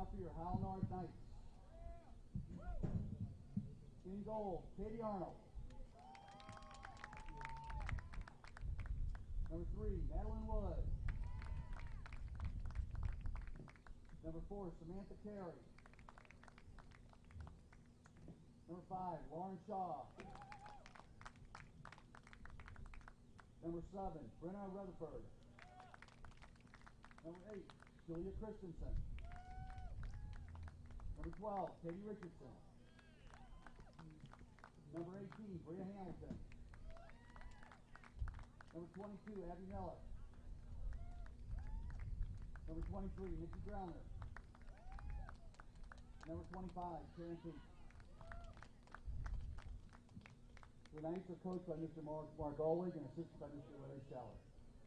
Now for your Howell North Knights. In goal, Katie Arnold. Number 3, Madeline Wood. Number 4, Samantha Carey. Number 5, Lauren Shaw. Number 7, Brenna Rutherford. Number 8, Julia Christensen. Number 12, Katie Richardson. Number 18, Bria Hamilton. Number 22, Abby Miller. Number 23, Nikki Grauner. Number 25, Karen Peake. The Knights are coached by Mr. Mark Olig and assisted by Mr. Larry Scheller.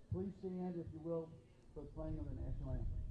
Please stand, if you will, for the playing of the national anthem.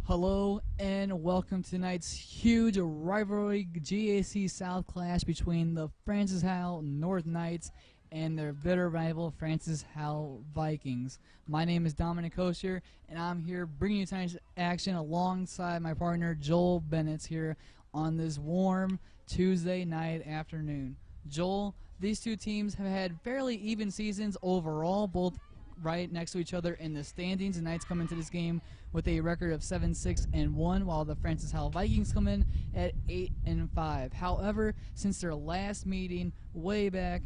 Hello and welcome to tonight's huge rivalry GAC South clash between the Francis Howell North Knights and their bitter rival Francis Howell Vikings. My name is Dominic Kosher, and I'm here bringing you tonight's action alongside my partner Joel Bennett here on this warm Tuesday night afternoon. Joel, these two teams have had fairly even seasons overall, both right next to each other in the standings. The Knights come into this game with a record of 7-6-1, while the Francis Howell Vikings come in at 8-5. However, since their last meeting way back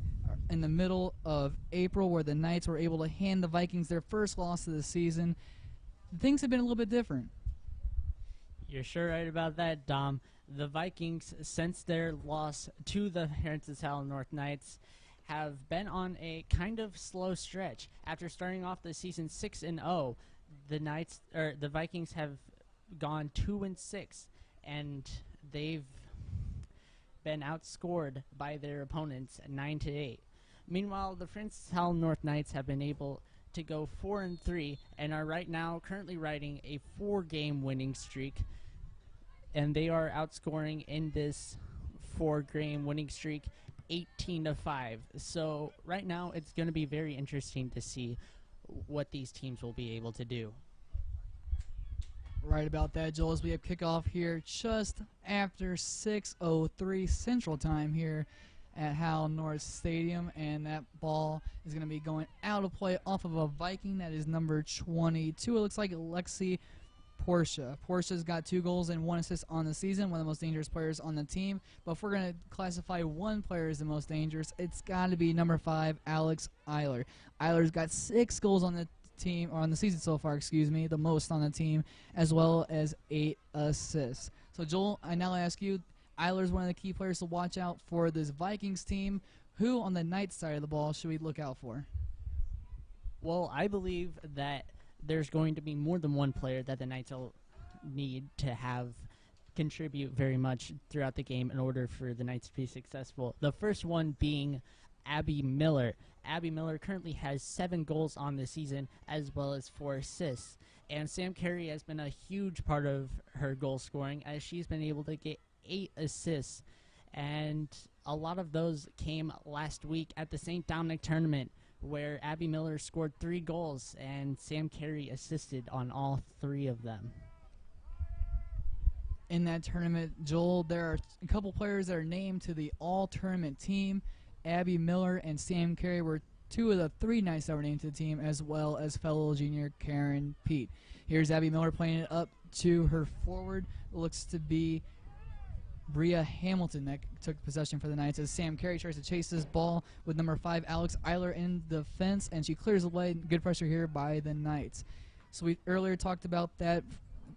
in the middle of April, where the Knights were able to hand the Vikings their first loss of the season, things have been a little bit different. You're sure right about that, Dom. The Vikings, since their loss to the Francis Howell North Knights, have been on a kind of slow stretch. After starting off the season 6-0, the Vikings have gone 2-6, and they've been outscored by their opponents 9-8. Meanwhile, the Francis Howell North Knights have been able to go 4-3 and are right now currently riding a 4-game winning streak, and they are outscoring in this 4-game winning streak 18-5. So right now it's going to be very interesting to see what these teams will be able to do. Right about that, Joel, as we have kickoff here just after 6:03 Central Time here at Howell North Stadium, and that ball is going to be going out of play off of a Viking. That is number 22. It looks like Lexi Portia. Portia's got 2 goals and 1 assist on the season, one of the most dangerous players on the team. But if we're going to classify one player as the most dangerous, it's got to be number 5, Alex Eiler. Eiler's got 6 goals on the team, or on the season so far, the most on the team, as well as 8 assists. So Joel, I now ask you, Eiler's one of the key players to watch out for this Vikings team. Who on the Knights side of the ball should we look out for? Well, I believe that there's going to be more than one player that the Knights will need to have contribute very much throughout the game in order for the Knights to be successful. The first one being Abby Miller. Abby Miller currently has 7 goals on the season as well as 4 assists. And Sam Carey has been a huge part of her goal scoring as she's been able to get 8 assists. And a lot of those came last week at the St. Dominic tournament, where Abby Miller scored 3 goals and Sam Carey assisted on all 3 of them. In that tournament, Joel, there are a couple players that are named to the all-tournament team. Abby Miller and Sam Carey were 2 of the 3 Knights that were named to the team, as well as fellow junior Karen Pete. Here's Abby Miller playing it up to her forward. It looks to be Bria Hamilton that took possession for the Knights as Sam Carey tries to chase this ball with number 5 Alex Eiler in defense, and she clears away. Good pressure here by the Knights. So we earlier talked about that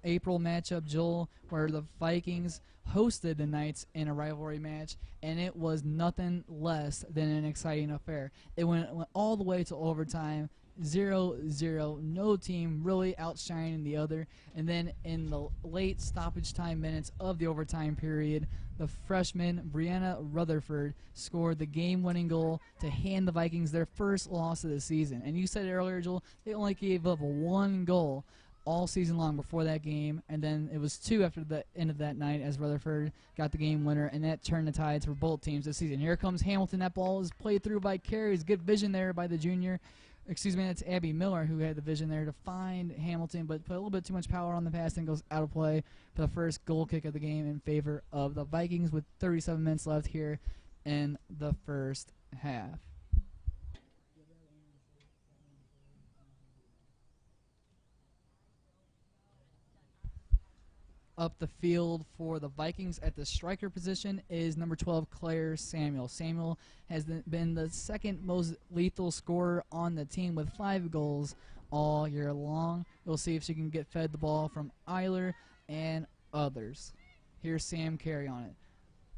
April matchup, Joel, where the Vikings hosted the Knights in a rivalry match, and it was nothing less than an exciting affair. It went all the way to overtime, 0-0, no team really outshining the other. And then in the late stoppage time minutes of the overtime period, the freshman Brianna Rutherford scored the game-winning goal to hand the Vikings their first loss of the season. And you said it earlier, Joel, they only gave up 1 goal all season long before that game, and then it was 2 after the end of that night as Rutherford got the game winner, and that turned the tides for both teams this season. Here comes Hamilton. That ball is played through by Carey's. Good vision there by the junior. That's Abby Miller who had the vision there to find Hamilton, but put a little bit too much power on the pass and goes out of play for the first goal kick of the game in favor of the Vikings with 37 minutes left here in the first half. Up the field for the Vikings at the striker position is number 12, Claire Samuel. Samuel has been the second most lethal scorer on the team with 5 goals all year long. We'll see if she can get fed the ball from Eiler and others. Here's Sam Carey on it.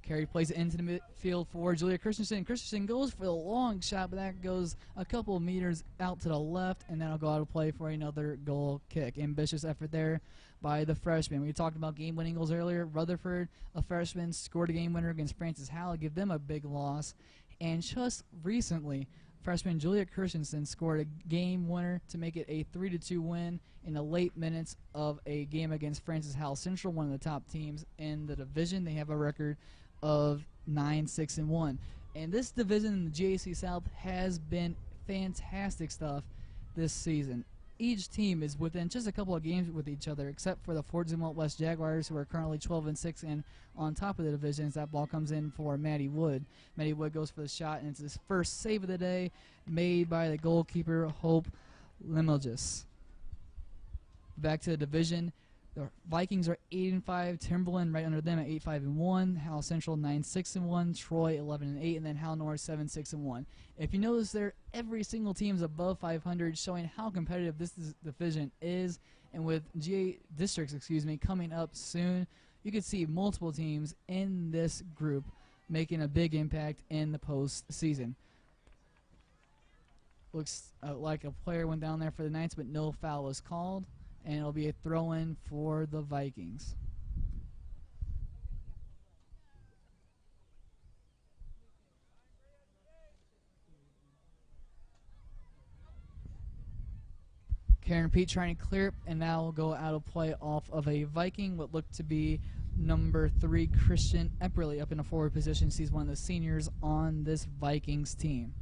Carey plays it into the midfield for Julia Christensen. Christensen goes for the long shot, but that goes a couple of meters out to the left, and that'll go out of play for another goal kick. Ambitious effort there by the freshman. We talked about game-winning goals earlier. Rutherford, a freshman, scored a game winner against Francis Howell, give them a big loss. And just recently, freshman Julia Christensen scored a game winner to make it a 3-2 win in the late minutes of a game against Francis Howell Central, one of the top teams in the division. They have a record of 9-6-1. And this division in the GAC South has been fantastic stuff this season. Each team is within just a couple of games with each other, except for the Fort Zumwalt West Jaguars, who are currently 12-6 and on top of the division as that ball comes in for Maddie Wood. Maddie Wood goes for the shot, and it's his first save of the day, made by the goalkeeper, Hope Limilgis. Back to the division. The Vikings are 8-5. Timberland right under them at 8-5-1. Howell Central 9-6-1. Troy 11-8, and then Howell North 7-6-1. If you notice there, every single team is above 500, showing how competitive this division is. And with GA districts, coming up soon, you could see multiple teams in this group making a big impact in the postseason. Looks like a player went down there for the Knights, but no foul was called. And it'll be a throw-in for the Vikings. Karen Pete trying to clear it, and now will go out of play off of a Viking, what looked to be number 3, Christian Epperly, up in a forward position. He's one of the seniors on this Vikings team.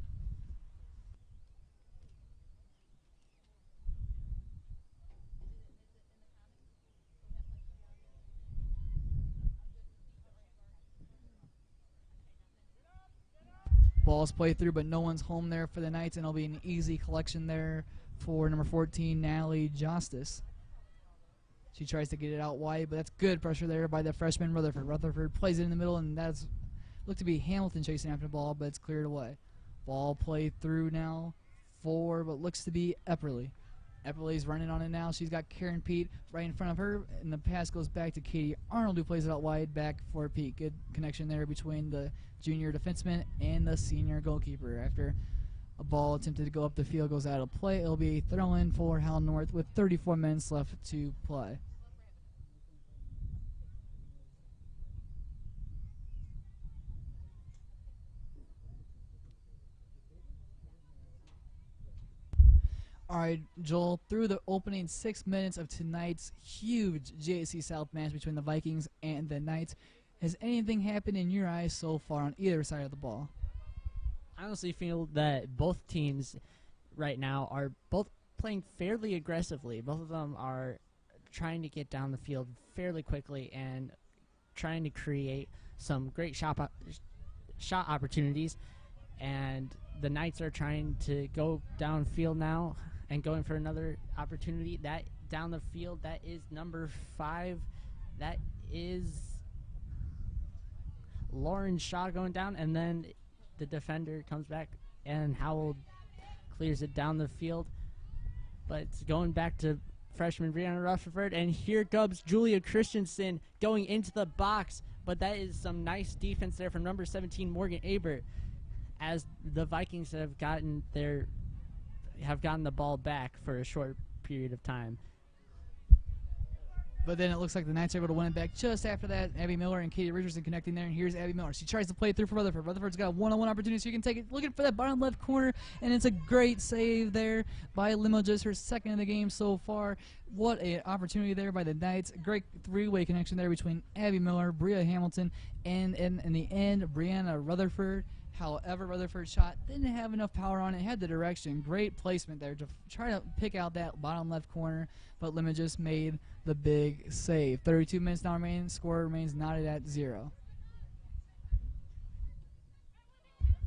Ball's played through, but no one's home there for the Knights, and it'll be an easy collection there for number 14, Natalie Justice. She tries to get it out wide, but that's good pressure there by the freshman Rutherford. Rutherford plays it in the middle, and that's looked to be Hamilton chasing after the ball, but it's cleared away. Ball played through now for what looks to be Epperly. Epperly's running on it now. She's got Karen Pete right in front of her, and the pass goes back to Katie Arnold, who plays it out wide back for Pete. Good connection there between the junior defenseman and the senior goalkeeper. After a ball attempted to go up the field goes out of play, it'll be a throw-in for Howell North with 34 minutes left to play. All right, Joel, through the opening 6 minutes of tonight's huge GAC South match between the Vikings and the Knights, has anything happened in your eyes so far on either side of the ball? I honestly feel that both teams right now are both playing fairly aggressively. Both of them are trying to get down the field fairly quickly and trying to create some great shot opportunities. And the Knights are trying to go downfield now and going for another opportunity. That down the field, that is number 5. That is Lauren Shaw going down, and then the defender comes back and Howell clears it down the field. But it's going back to freshman Brianna Rutherford, and here comes Julia Christensen going into the box. But that is some nice defense there from number 17, Morgan Abert, as the Vikings have gotten the ball back for a short period of time. But then it looks like the Knights are able to win it back just after that. Abby Miller and Katie Richardson connecting there, and here's Abby Miller. She tries to play it through for Rutherford. Rutherford's got a one-on-one opportunity, so you can take it. Looking for that bottom left corner, and it's a great save there by Limo, just her second in the game so far. What an opportunity there by the Knights. Great three-way connection there between Abby Miller, Bria Hamilton, and in the end, Brianna Rutherford. However, Rutherford's shot didn't have enough power on it, had the direction. Great placement there to try to pick out that bottom left corner, but Lemon just made the big save. 32 minutes now remaining, score remains knotted at 0.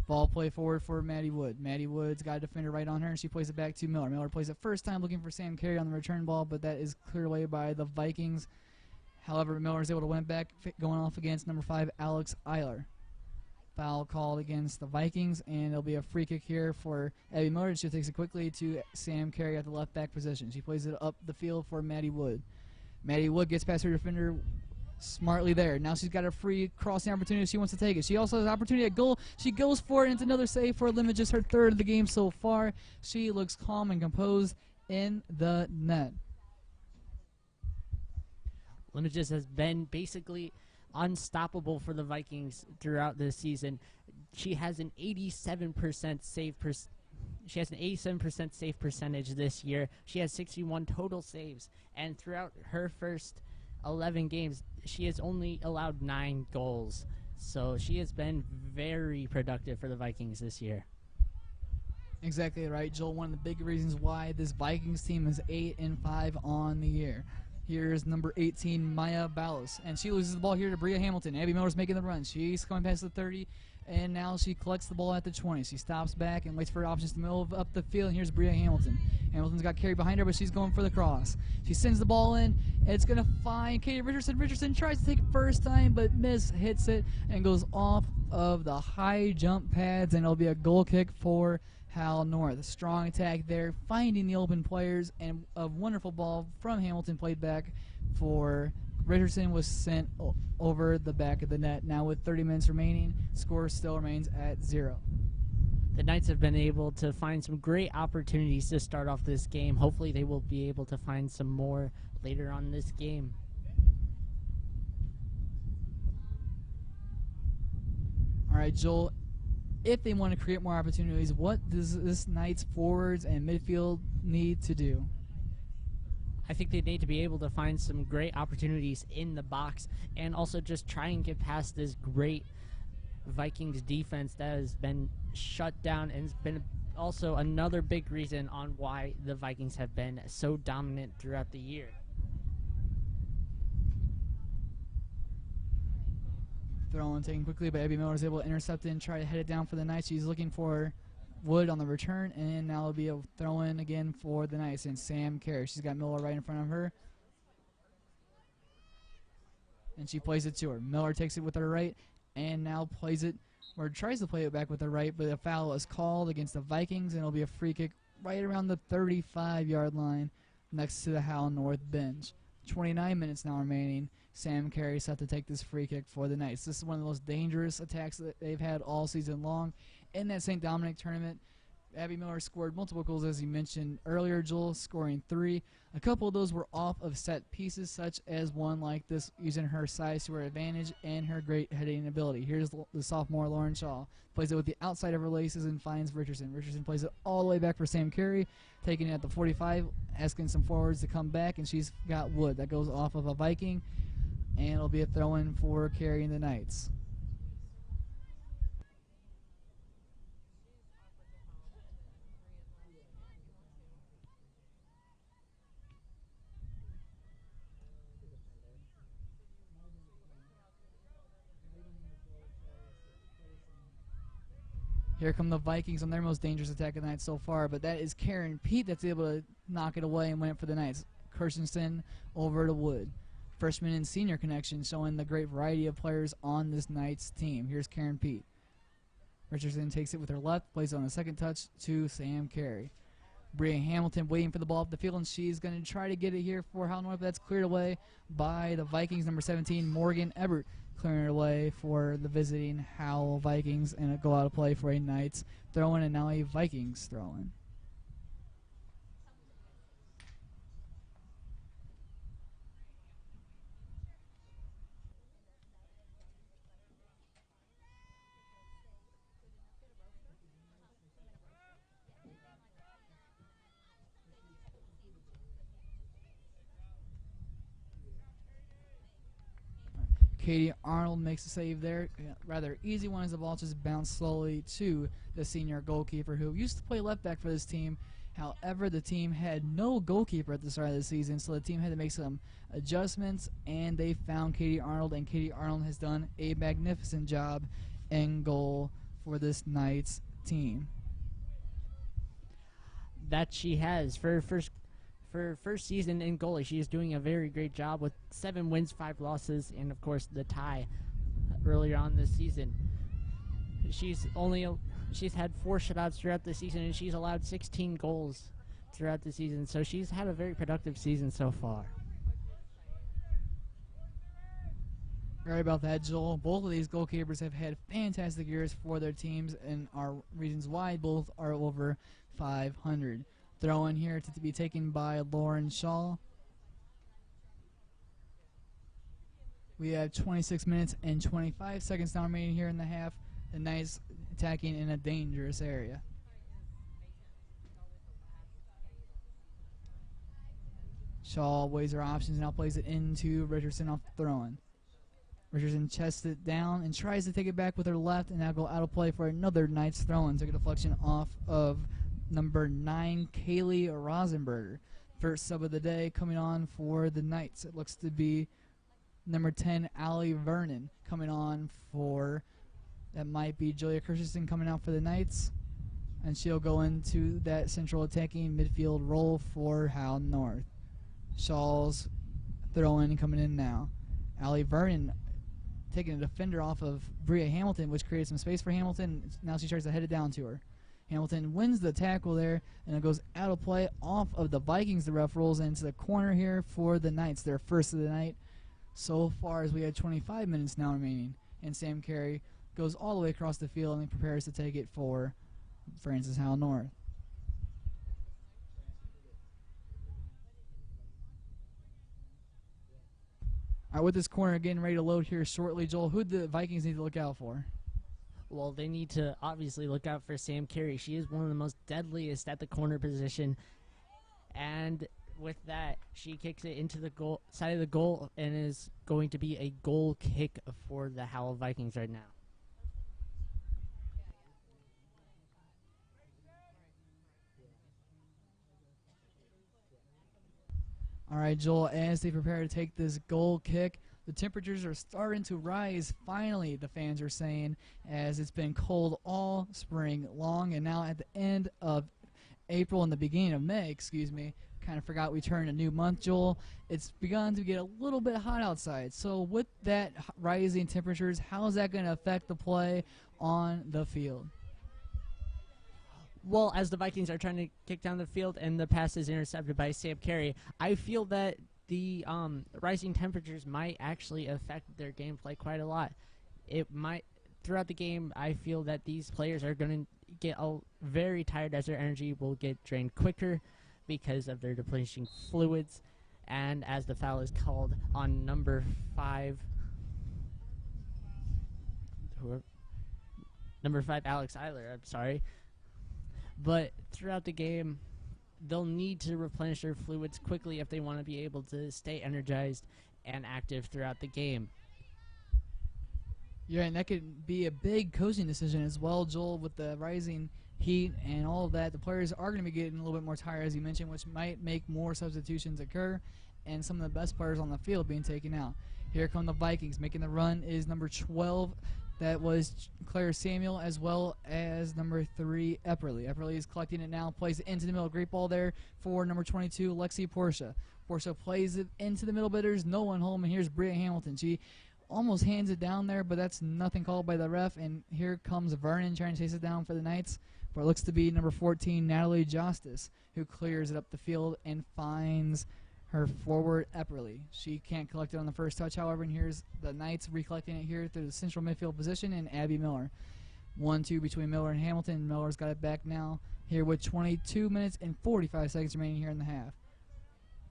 Ball play forward for Maddie Wood. Maddie Wood's got a defender right on her, and she plays it back to Miller. Miller plays it first time looking for Sam Carey on the return ball, but that is cleared away by the Vikings. However, Miller is able to win it back, going off against number 5, Alex Eiler. Foul called against the Vikings, and it'll be a free kick here for Abby Miller. She takes it quickly to Sam Carey at the left back position. She plays it up the field for Maddie Wood. Maddie Wood gets past her defender smartly there. Now she's got a free crossing opportunity. She wants to take it. She also has an opportunity at goal. She goes for it, and it's another save for Limit, just her third of the game so far. She looks calm and composed in the net. Limitless has been basically unstoppable for the Vikings throughout this season. She has an 87% save percentage this year. She has 61 total saves, and throughout her first 11 games, she has only allowed 9 goals. So she has been very productive for the Vikings this year. Exactly right, Joel. One of the big reasons why this Vikings team is 8-5 on the year. Here's number 18, Maya Ballas, and she loses the ball here to Bria Hamilton. Abby Miller's making the run. She's coming past the 30, and now she collects the ball at the 20. She stops back and waits for options to move up the field, and here's Bria Hamilton. Hamilton's got Carey behind her, but she's going for the cross. She sends the ball in, and it's going to find Katie Richardson. Richardson tries to take it first time, but hits it and goes off of the high jump pads, and it'll be a goal kick for Howell North. A strong attack there, finding the open players, and a wonderful ball from Hamilton played back for Richardson was sent over the back of the net. Now with 30 minutes remaining, score still remains at 0. The Knights have been able to find some great opportunities to start off this game. Hopefully they will be able to find some more later on this game. All right, Joel. If they want to create more opportunities, what does this Knights forwards and midfield need to do? I think they need to be able to find some great opportunities in the box and also just try and get past this great Vikings defense that has been shut down, and has been also another big reason on why the Vikings have been so dominant throughout the year. thrown taken quickly, but Abby Miller is able to intercept it and try to head it down for the Knights. She's looking for Wood on the return, and now it'll be a throw in again for the Knights and Sam Carey. She's got Miller right in front of her, and she plays it to her. Miller takes it with her right and now plays it, or tries to play it back with her right, but a foul is called against the Vikings, and it'll be a free kick right around the 35-yard line next to the Howell North bench. 29 minutes now remaining. Sam Carey set to take this free kick for the Knights. This is one of the most dangerous attacks that they've had all season long in that St. Dominic tournament. Abby Miller scored multiple goals, as you mentioned earlier, Joel, scoring 3. A couple of those were off of set pieces, such as one like this, using her size to her advantage and her great heading ability. Here's the sophomore Lauren Shaw. Plays it with the outside of her laces and finds Richardson. Richardson plays it all the way back for Sam Carey, taking it at the 45, asking some forwards to come back, and she's got Wood. That goes off of a Viking, and it'll be a throw-in for Carey and the Knights. Here come the Vikings on their most dangerous attack of the night so far, but that is Karen Pete that's able to knock it away and win it for the Knights. Kirstensen over to Wood. Freshman and senior connection, showing the great variety of players on this Knights team. Here's Karen Pete. Richardson takes it with her left, plays it on the second touch to Sam Carey. Bria Hamilton waiting for the ball up the field, and she's going to try to get it here for Howell North, but that's cleared away by the Vikings, number 17, Morgan Ebert, clearing it away for the visiting Howell Vikings, and it go out of play for a Knights throw-in, and now a Vikings throw-in. Katie Arnold makes a save there. Rather easy one as the ball just bounced slowly to the senior goalkeeper who used to play left back for this team. However, the team had no goalkeeper at the start of the season, so the team had to make some adjustments, and they found Katie Arnold, and Katie Arnold has done a magnificent job in goal for this Knights team. That she has. For her first season in goalie, she is doing a very great job with 7 wins, 5 losses, and of course the tie earlier on this season. She's had 4 shutouts throughout the season, and she's allowed 16 goals throughout the season, so she's had a very productive season so far. Right about that, Joel. Both of these goalkeepers have had fantastic years for their teams, and are reasons why both are over 500. Throw in here to be taken by Lauren Shaw. We have 26 minutes and 25 seconds now remaining here in the half. The Knights attacking in a dangerous area. Shaw weighs her options and now plays it into Richardson off the throw-in. Richardson chests it down and tries to take it back with her left, and now go out of play for another Knights throw-in. Took a deflection off of number 9, Kaylee Rosenberger. First sub of the day coming on for the Knights. It looks to be number 10, Allie Vernon, coming on for, that might be Julia Kirstensen coming out for the Knights. And she'll go into that central attacking midfield role for Howell North. Shaw's throw-in coming in now. Allie Vernon taking a defender off of Bria Hamilton, which created some space for Hamilton. Now she tries to head it down to her. Hamilton wins the tackle there, and it goes out of play off of the Vikings. The ref rolls into the corner here for the Knights, their first of the night. So far as we had 25 minutes now remaining, and Sam Carey goes all the way across the field and prepares to take it for Francis Howell North. All right, with this corner getting ready to load here shortly, Joel, who do the Vikings need to look out for? Well, they need to obviously look out for Sam Carey. She is one of the most deadliest at the corner position. And with that, she kicks it into the goal side of the goal and is going to be a goal kick for the Howell Vikings right now. All right, Joel, as they prepare to take this goal kick, The temperatures are starting to rise, finally, the fans are saying, as it's been cold all spring long, and now at the end of April and the beginning of May, kind of forgot we turned a new month, Joel. It's begun to get a little bit hot outside. So with that rising temperatures, how is that going to affect the play on the field? Well, as the Vikings are trying to kick down the field and the pass is intercepted by Sam Carey, I feel that the rising temperatures might actually affect their gameplay quite a lot. It might, throughout the game, I feel that these players are going to get very tired as their energy will get drained quicker because of their depleting fluids. And as the foul is called on number 5, Alex Eiler, I'm sorry. But throughout the game, they'll need to replenish their fluids quickly if they want to be able to stay energized and active throughout the game. Yeah, and that could be a big coaching decision as well, Joel, with the rising heat and all of that. The players are going to be getting a little bit more tired, as you mentioned, which might make more substitutions occur and some of the best players on the field being taken out. Here come the Vikings. Making the run is number 12. That was Claire Samuel, as well as number 3, Epperly. Epperly is collecting it now, plays it into the middle. Great ball there for number 22, Lexi Portia. Portia plays it into the middle, but there's no one home, and here's Bria Hamilton. She almost hands it down there, but that's nothing called by the ref, and here comes Vernon trying to chase it down for the Knights, but it looks to be number 14, Natalie Justice, who clears it up the field and finds her forward, Epperly. She can't collect it on the first touch, however, and here's the Knights recollecting it here through the central midfield position, and Abby Miller. 1-2 between Miller and Hamilton. Miller's got it back now here with 22 minutes and 45 seconds remaining here in the half.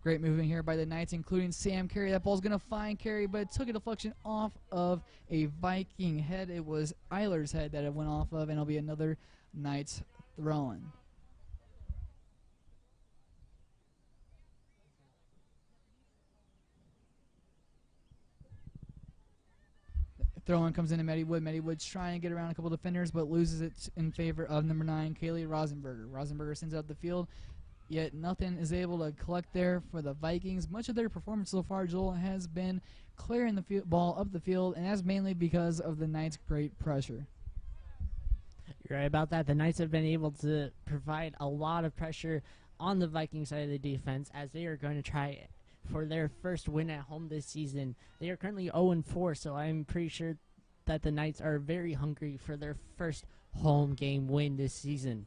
Great movement here by the Knights, including Sam Carey. That ball's going to find Carey, but it took a deflection off of a Viking head. It was Eiler's head that it went off of, and it'll be another Knights throw-in. Throw-in comes into Maddie Wood. Maddie Wood's trying to get around a couple defenders, but loses it in favor of number 9, Kaylee Rosenberger. Rosenberger sends out the field, yet nothing is able to collect there for the Vikings. Much of their performance so far, Joel, has been clearing the ball up the field, and that's mainly because of the Knights' great pressure. You're right about that. The Knights have been able to provide a lot of pressure on the Viking side of the defense, as they are going to try for their first win at home this season. They are currently 0-4, so I'm pretty sure that the Knights are very hungry for their first home game win this season.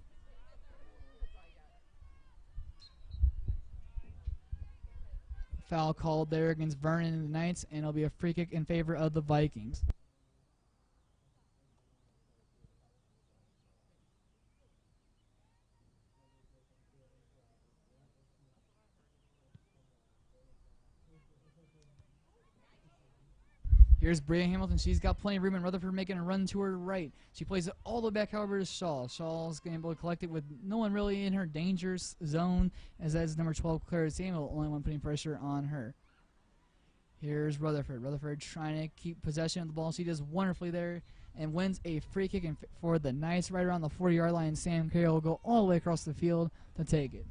Foul called there against Vernon and the Knights, and it'll be a free kick in favor of the Vikings. Here's Bria Hamilton. She's got plenty of room, and Rutherford making a run to her right. She plays it all the way back, however, to Shaw. Shaw's going to be able to collect it with no one really in her dangerous zone, as that's number 12, Clara Samuel, only one putting pressure on her. Here's Rutherford. Rutherford trying to keep possession of the ball. She does wonderfully there and wins a free kick for the Knights right around the 40-yard line. Sam Carey will go all the way across the field to take it.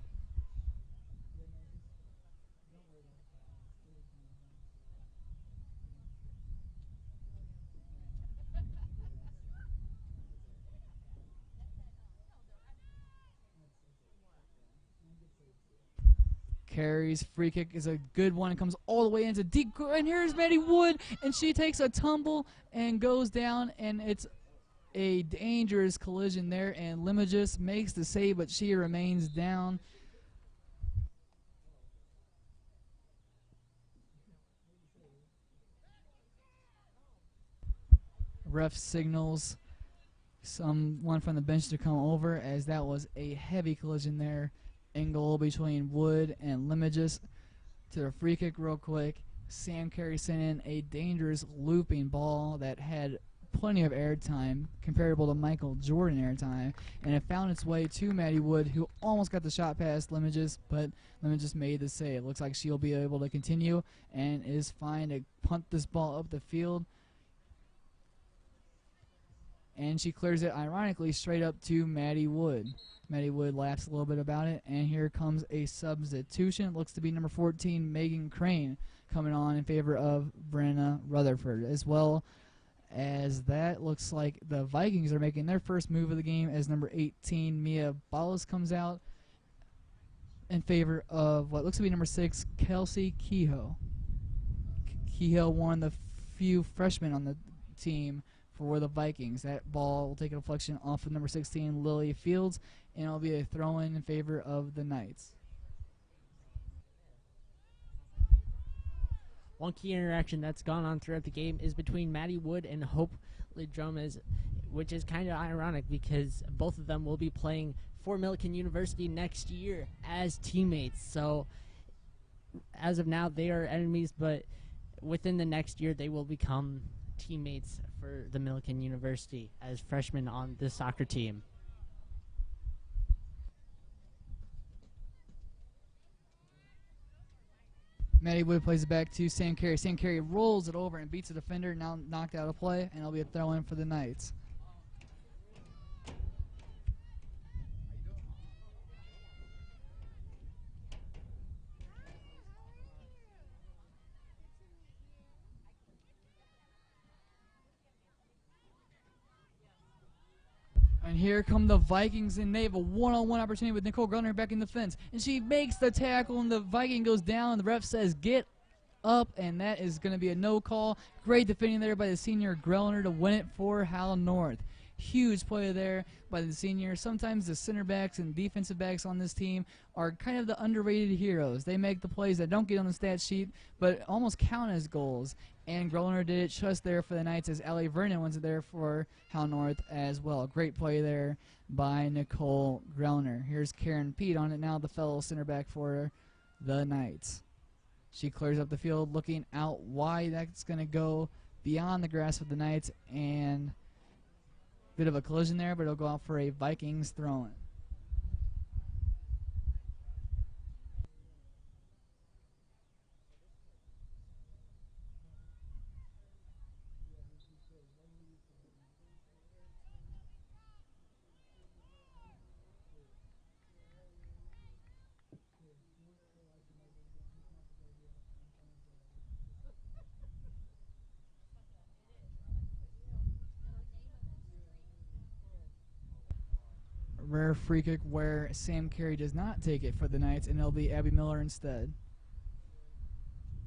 Carey's free kick is a good one. It comes all the way into deep, and here's Maddie Wood, and she takes a tumble and goes down, and it's a dangerous collision there, and Limagis makes the save, but she remains down. Ref signals someone from the bench to come over, as that was a heavy collision there. Angle between Wood and Limagis to the free kick real quick. Sam Carey sent in a dangerous looping ball that had plenty of airtime, comparable to Michael Jordan airtime, and it found its way to Maddie Wood, who almost got the shot past Limagis, but Limagis made the save. Looks like she'll be able to continue and is fine to punt this ball up the field. And she clears it, ironically, straight up to Maddie Wood. Maddie Wood laughs a little bit about it, and here comes a substitution. It looks to be number 14, Megan Crane, coming on in favor of Brenna Rutherford, as well as that looks like the Vikings are making their first move of the game as number 18, Mia Ballas, comes out in favor of what looks to be number 6, Kelsey Kehoe. Kehoe, one of the few freshmen on the team for the Vikings. That ball will take a deflection off of number 16, Lily Fields, and it'll be a throw-in favor of the Knights. One key interaction that's gone on throughout the game is between Maddie Wood and Hope Lidromas, which is kind of ironic because both of them will be playing for Millikan University next year as teammates. So as of now, they are enemies, but within the next year, they will become teammates for the Millikan University as freshmen on the soccer team. Maddie Wood plays it back to Sam Carey. Sam Carey rolls it over and beats the defender, now knocked out of play, and it'll be a throw-in for the Knights. And here come the Vikings, and they have a one-on-one opportunity with Nicole Grunner back in the fence. And she makes the tackle, and the Viking goes down. The ref says, get up, and that is going to be a no call. Great defending there by the senior Grunner to win it for Howell North. Huge play there by the senior. Sometimes the center backs and defensive backs on this team are kind of the underrated heroes. They make the plays that don't get on the stat sheet, but almost count as goals. And Grunner did it just there for the Knights as Allie Vernon was there for Howell North as well. Great play there by Nicole Grunner. Here's Karen Pete on it now, the fellow center back for the Knights. She clears up the field looking out wide. That's going to go beyond the grasp of the Knights, and bit of a collision there, but it'll go out for a Vikings throw-in. Rare free kick where Sam Carey does not take it for the Knights, and it'll be Abby Miller instead.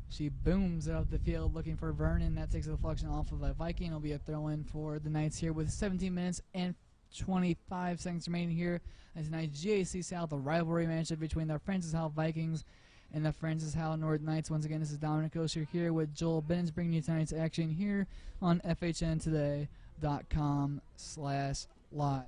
She booms out the field looking for Vernon. That takes a deflection off of a Viking. It'll be a throw-in for the Knights here with 17 minutes and 25 seconds remaining here. As tonight's GAC South, a rivalry matchup between the Francis Howell Vikings and the Francis Howell North Knights. Once again, this is Dominic Osher here with Joel Bennett bringing you tonight's action here on FHNtoday.com/live.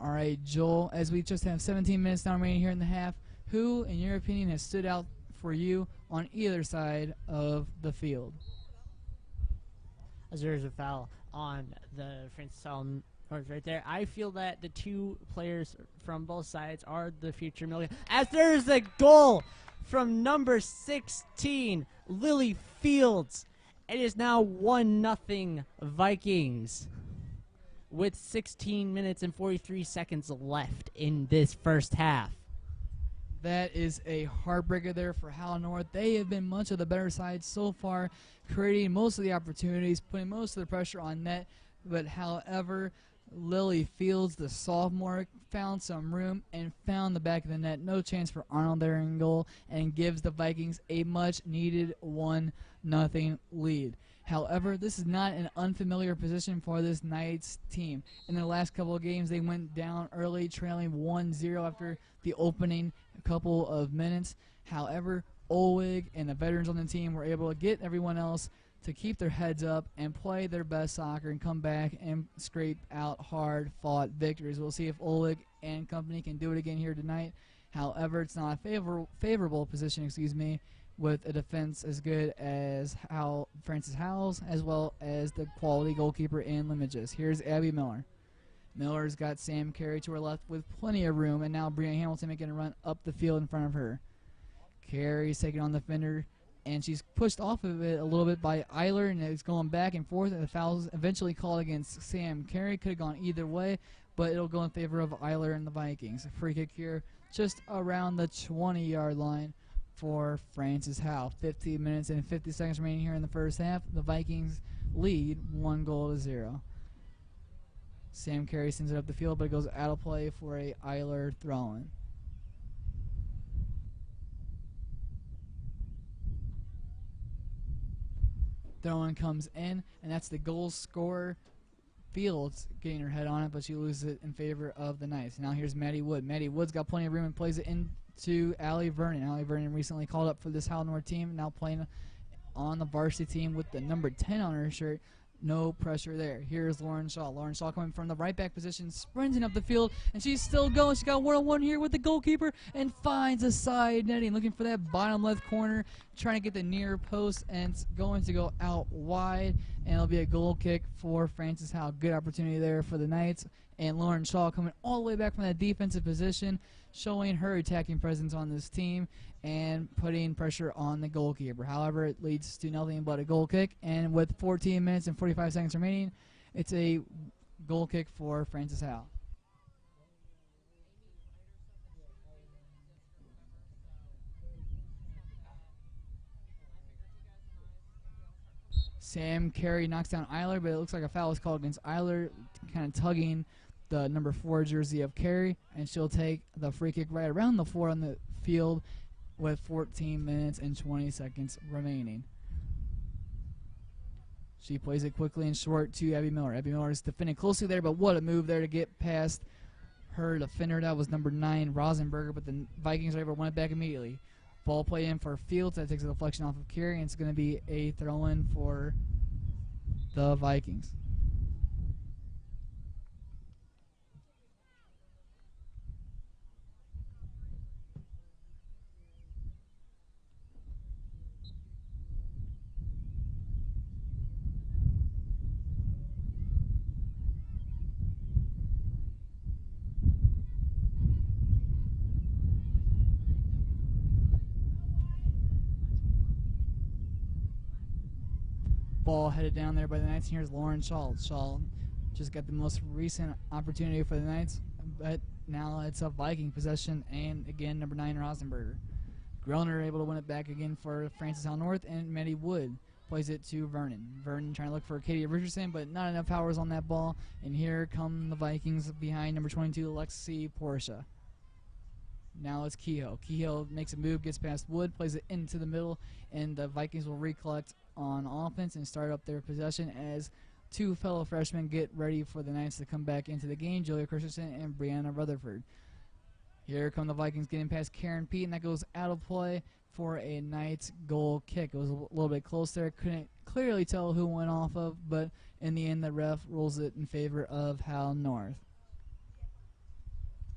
All right, Joel, as we just have 17 minutes now remaining here in the half, who, in your opinion, has stood out for you on either side of the field? As there's a foul on the Francis Howell North right there. I feel that the two players from both sides are the future Millikan. As there's a goal from number 16, Lily Fields. It is now 1-0 Vikings, with 16 minutes and 43 seconds left in this first half. That is a heartbreaker there for Howell North. They have been much of the better side so far, creating most of the opportunities, putting most of the pressure on net. But however, Lily Fields, the sophomore, found some room and found the back of the net. No chance for Arnold there in goal, and gives the Vikings a much-needed 1-0 lead. However, this is not an unfamiliar position for this Knights team. In the last couple of games, they went down early, trailing 1-0 after the opening couple of minutes. However, Oleg and the veterans on the team were able to get everyone else to keep their heads up and play their best soccer and come back and scrape out hard-fought victories. We'll see if Oleg and company can do it again here tonight. However, it's not a favorable position, with a defense as good as Francis Howell's, as well as the quality goalkeeper in Limoges. Here's Abby Miller. Miller's got Sam Carey to her left with plenty of room, and now Brianna Hamilton making a run up the field in front of her. Carey's taking on the defender, and she's pushed off of it a little bit by Eiler, and it's going back and forth, and the foul's eventually called against Sam Carey. Could have gone either way, but it'll go in favor of Eiler and the Vikings. A free kick here just around the 20-yard line for Francis Howell. 15 minutes and 50 seconds remaining here in the first half. The Vikings lead 1-0. Sam Carey sends it up the field, but it goes out of play for a Eiler throw-in. Throw-in comes in, and that's the goal scorer. Fields getting her head on it, but she loses it in favor of the Knights. Now here's Maddie Wood. Maddie Wood's got plenty of room and plays it into Allie Vernon. Allie Vernon recently called up for this Howell North team, now playing on the varsity team with the number 10 on her shirt. No pressure there. Here's Lauren Shaw. Lauren Shaw coming from the right back position, sprinting up the field, and she's still going. She got one-on-one here with the goalkeeper and finds a side netting, looking for that bottom left corner, trying to get the near post, and it's going to go out wide, and it'll be a goal kick for Francis Howell. Good opportunity there for the Knights, and Lauren Shaw coming all the way back from that defensive position, showing her attacking presence on this team and putting pressure on the goalkeeper. However, it leads to nothing but a goal kick, and with 14 minutes and 45 seconds remaining, it's a goal kick for Francis Howell. Sam Carey knocks down Eiler, but it looks like a foul was called against Eiler, kind of tugging the number 4 jersey of Carey, and she'll take the free kick right around the 4 on the field with 14 minutes and 20 seconds remaining. She plays it quickly and short to Abby Miller. Abby Miller is defending closely there, but what a move there to get past her defender. That was number 9, Rosenberger, but the Vikings are able to win it back immediately. Ball play in for Fields. That takes a deflection off of Carey, and it's going to be a throw-in for the Vikings. Ball headed down there by the Knights. Here's Lauren Shaw. Shaw just got the most recent opportunity for the Knights, but now it's a Viking possession, and again, number 9, Rosenberger. Groner able to win it back again for Francis Howell North, and Maddie Wood plays it to Vernon. Vernon trying to look for Katie Richardson, but not enough powers on that ball, and here come the Vikings behind number 22, Lexi Portia. Now it's Kehoe. Kehoe makes a move, gets past Wood, plays it into the middle, and the Vikings will recollect on offense and start up their possession as 2 fellow freshmen get ready for the Knights to come back into the game, Julia Christensen and Brianna Rutherford. Here come the Vikings getting past Karen Pete, and that goes out of play for a Knights goal kick. It was a little bit close there. Couldn't clearly tell who went off of, but in the end the ref rules it in favor of Howell North.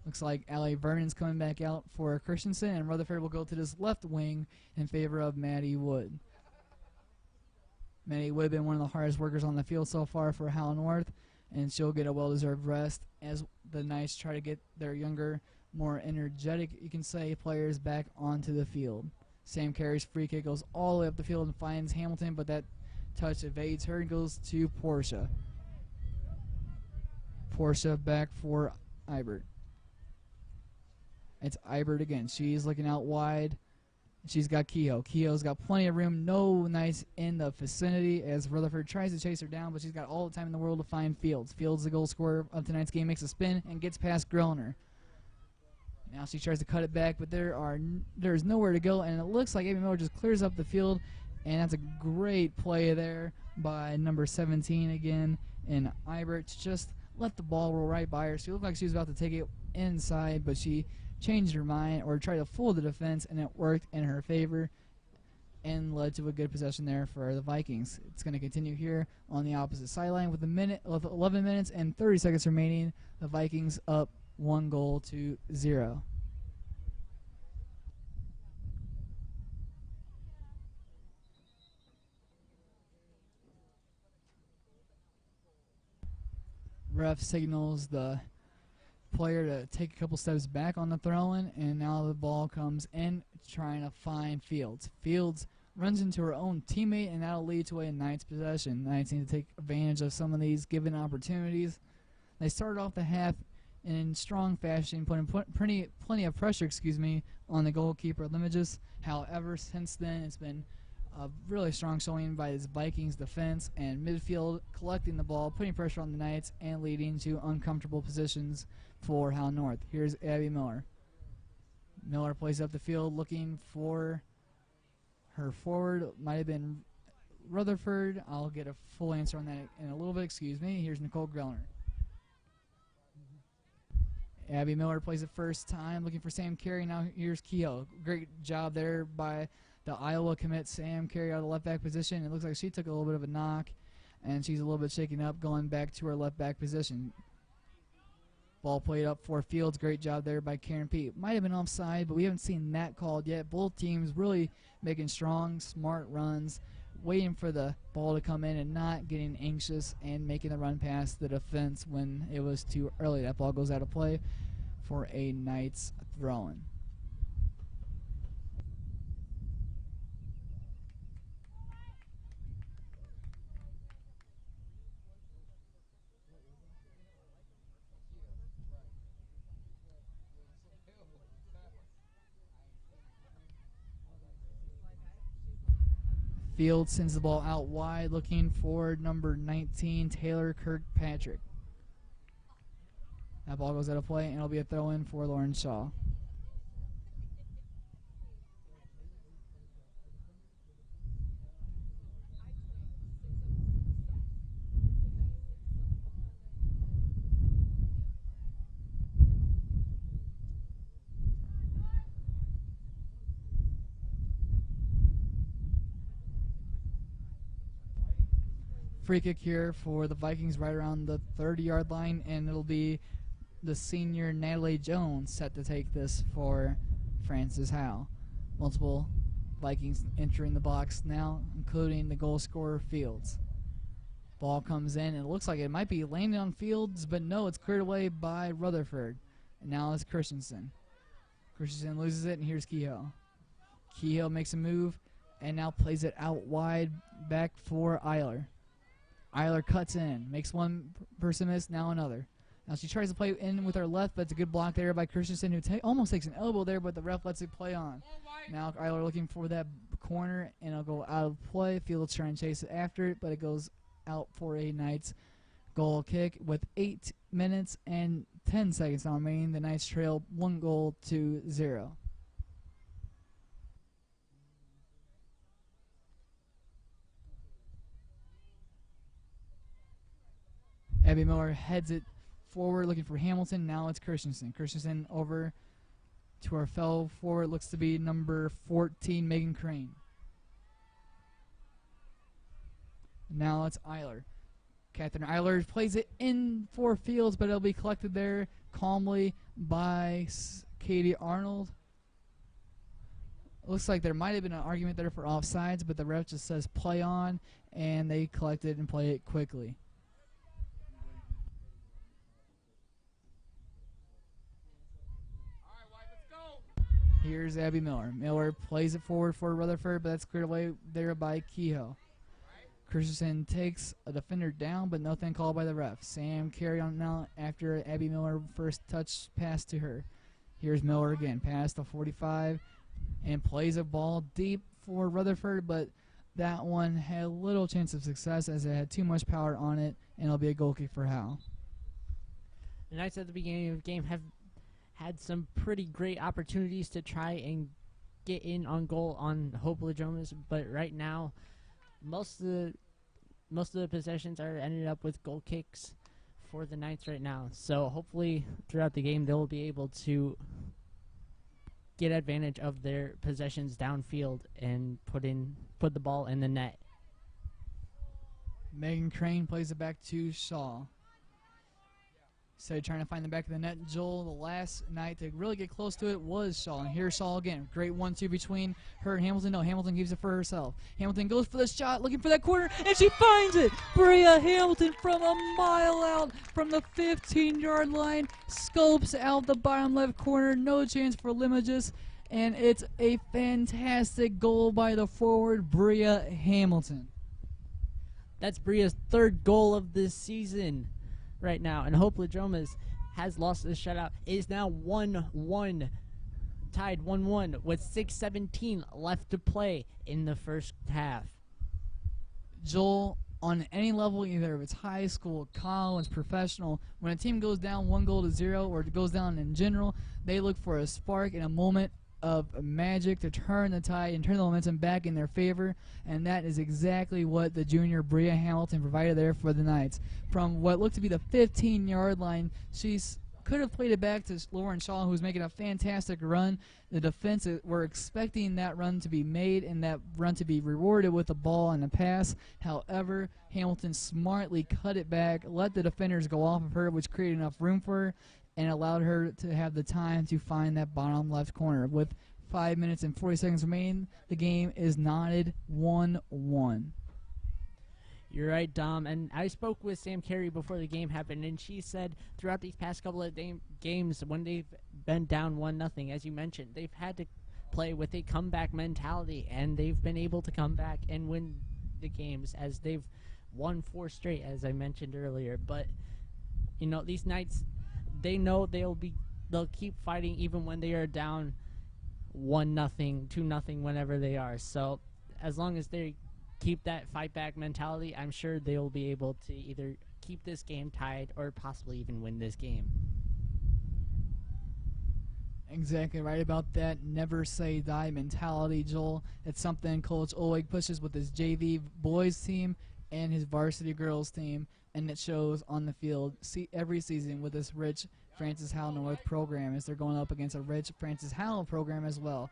Looks like Allie Vernon's coming back out for Christensen, and Rutherford will go to this left wing in favor of Maddie Wood. Maddie Wood have been one of the hardest workers on the field so far for Howell North, and she'll get a well-deserved rest as the Knights try to get their younger, more energetic, you can say, players back onto the field. Sam Carey's free kick goes all the way up the field and finds Hamilton, but that touch evades her and goes to Portia. Portia back for Ibert. It's Ibert again. She's looking out wide. She's got Kehoe. Kehoe's got plenty of room. No Knights in the vicinity as Rutherford tries to chase her down, but she's got all the time in the world to find Fields. Fields, the goal scorer of tonight's game, makes a spin and gets past Groner. Now she tries to cut it back, but there's nowhere to go, and it looks like Amy Miller just clears up the field, and that's a great play there by number 17 again, and Ibert just let the ball roll right by her. She looked like she was about to take it inside, but she changed her mind or tried to fool the defense, and it worked in her favor and led to a good possession there for the Vikings. It's going to continue here on the opposite sideline with 11 minutes and 30 seconds remaining. The Vikings up 1-0. Ref signals the player to take a couple steps back on the throw-in, and now the ball comes in trying to find Fields. Fields runs into her own teammate, and that'll lead to a Knights possession. Knights need to take advantage of some of these given opportunities. They started off the half in strong fashion, putting plenty of pressure, on the goalkeeper Limoges. However, since then it's been a really strong showing by his Vikings defense and midfield, collecting the ball, putting pressure on the Knights, and leading to uncomfortable positions for Howell North. Here's Abby Miller. Miller plays up the field looking for her forward. Might have been Rutherford. I'll get a full answer on that in a little bit. Here's Nicole Grellner. Abby Miller plays it first time, looking for Sam Carey. Now here's Kehoe. Great job there by the Iowa commit Sam Carey out of the left back position. It looks like she took a little bit of a knock, and she's a little bit shaken up, going back to her left back position. Ball played up for Fields. Great job there by Karen Pete. Might have been offside, but we haven't seen that called yet. Both teams really making strong, smart runs, waiting for the ball to come in and not getting anxious and making the run past the defense when it was too early. That ball goes out of play for a Knights throw-in. Field sends the ball out wide, looking for number 19, Taylor Kirkpatrick. That ball goes out of play, and it'll be a throw-in for Lauren Shaw. Free kick here for the Vikings right around the 30-yard line, and it'll be the senior Natalie Jones set to take this for Francis Howell. Multiple Vikings entering the box now, including the goal scorer Fields. Ball comes in, and it looks like it might be landing on Fields, but no, it's cleared away by Rutherford. And now it's Christensen. Christensen loses it, and here's Kehoe. Kehoe makes a move, and now plays it out wide back for Eiler. Eiler cuts in, makes one person miss, now another. Now she tries to play in with her left, but it's a good block there by Christensen, who almost takes an elbow there, but the ref lets it play on. Now Eiler looking for that corner, and it'll go out of play. Fields trying to chase it after it, but it goes out for a Knights goal kick with 8 minutes and 10 seconds now remaining. The Knights trail 1-0. Abby Miller heads it forward, looking for Hamilton. Now it's Christensen. Christensen over to our fellow forward. Looks to be number 14, Megan Crane. Now it's Eiler. Catherine Eiler plays it in for Fields, but it'll be collected there calmly by Katie Arnold. Looks like there might have been an argument there for offsides, but the ref just says play on, and they collect it and play it quickly. Here's Abby Miller. Miller plays it forward for Rutherford, but that's cleared away there by Kehoe. Christensen takes a defender down, but nothing called by the ref. Sam Carey on now after Abby Miller first touch pass to her. Here's Miller again, pass to 45, and plays a ball deep for Rutherford, but that one had little chance of success as it had too much power on it, and it'll be a goal kick for Howell. The Knights at the beginning of the game have had some pretty great opportunities to try and get in on goal on Hope Ladromas, but right now most of the possessions are ended up with goal kicks for the Knights right now. So hopefully throughout the game they'll be able to get advantage of their possessions downfield and put the ball in the net. Megan Crane plays it back to Shaw. So trying to find the back of the net. Joel, the last night to really get close to it was Shaw. And here's Shaw again. Great 1-2 between her and Hamilton. No, Hamilton keeps it for herself. Hamilton goes for the shot, looking for that corner, and she finds it. Bria Hamilton from a mile out from the 15-yard line. Scopes out the bottom left corner. No chance for Limoges. And it's a fantastic goal by the forward, Bria Hamilton. That's Bria's third goal of this season. right now, and Hope Ladromas has lost this shutout. It is now 1-1, tied 1-1 with 6:17 left to play in the first half. Joel, on any level, either if it's high school, college, professional, when a team goes down 1-0 or it goes down in general, they look for a spark and a moment of magic to turn the tide and turn the momentum back in their favor, and that is exactly what the junior Bria Hamilton provided there for the Knights. From what looked to be the 15-yard line, she could have played it back to Lauren Shaw, who's making a fantastic run. The defense were expecting that run to be made and that run to be rewarded with a ball and a pass. However, Hamilton smartly cut it back, let the defenders go off of her, which created enough room for her, and allowed her to have the time to find that bottom left corner. With 5 minutes and 40 seconds remaining, the game is knotted 1-1. You're right, Dom. And I spoke with Sam Carey before the game happened, and she said throughout these past couple of games, when they've been down 1-0, as you mentioned, they've had to play with a comeback mentality, and they've been able to come back and win the games, as they've won 4 straight, as I mentioned earlier. But, you know, these Knights, they know they'll keep fighting even when they are down 1-0, 2-0, whenever they are. So as long as they keep that fight back mentality, I'm sure they will be able to either keep this game tied or possibly even win this game. Exactly right about that never say die mentality, Joel. It's something Coach Oleg pushes with his JV boys team and his varsity girls team, and it shows on the field every season with this rich Francis Howell North program, as they're going up against a rich Francis Howell program as well.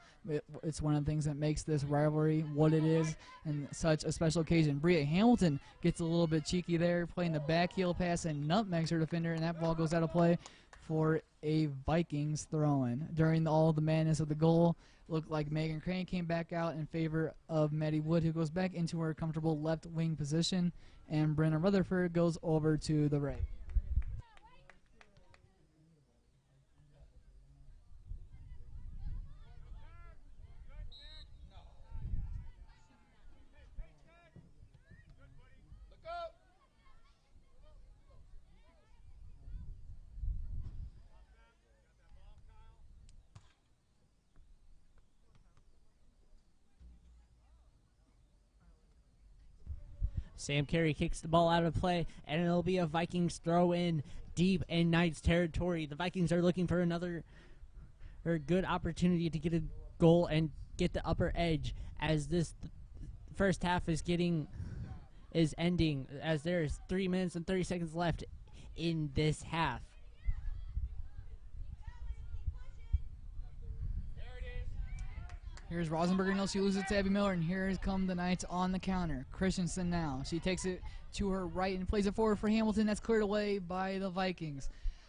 It's one of the things that makes this rivalry what it is and such a special occasion. Bria Hamilton gets a little bit cheeky there, playing the back heel pass and nutmegs her defender, and that ball goes out of play for a Vikings throw-in. During all the madness of the goal, looked like Megan Crane came back out in favor of Maddie Wood, who goes back into her comfortable left wing position, and Brenna Rutherford goes over to the right. Sam Carey kicks the ball out of play, and it'll be a Vikings throw-in deep in Knights territory. The Vikings are looking for another good opportunity to get a goal and get the upper edge, as this first half is ending, as there's 3 minutes and 30 seconds left in this half. Here's Rosenberger, no, she loses to Abby Miller, and here come the Knights on the counter. Christensen now. She takes it to her right and plays it forward for Hamilton. That's cleared away by the Vikings.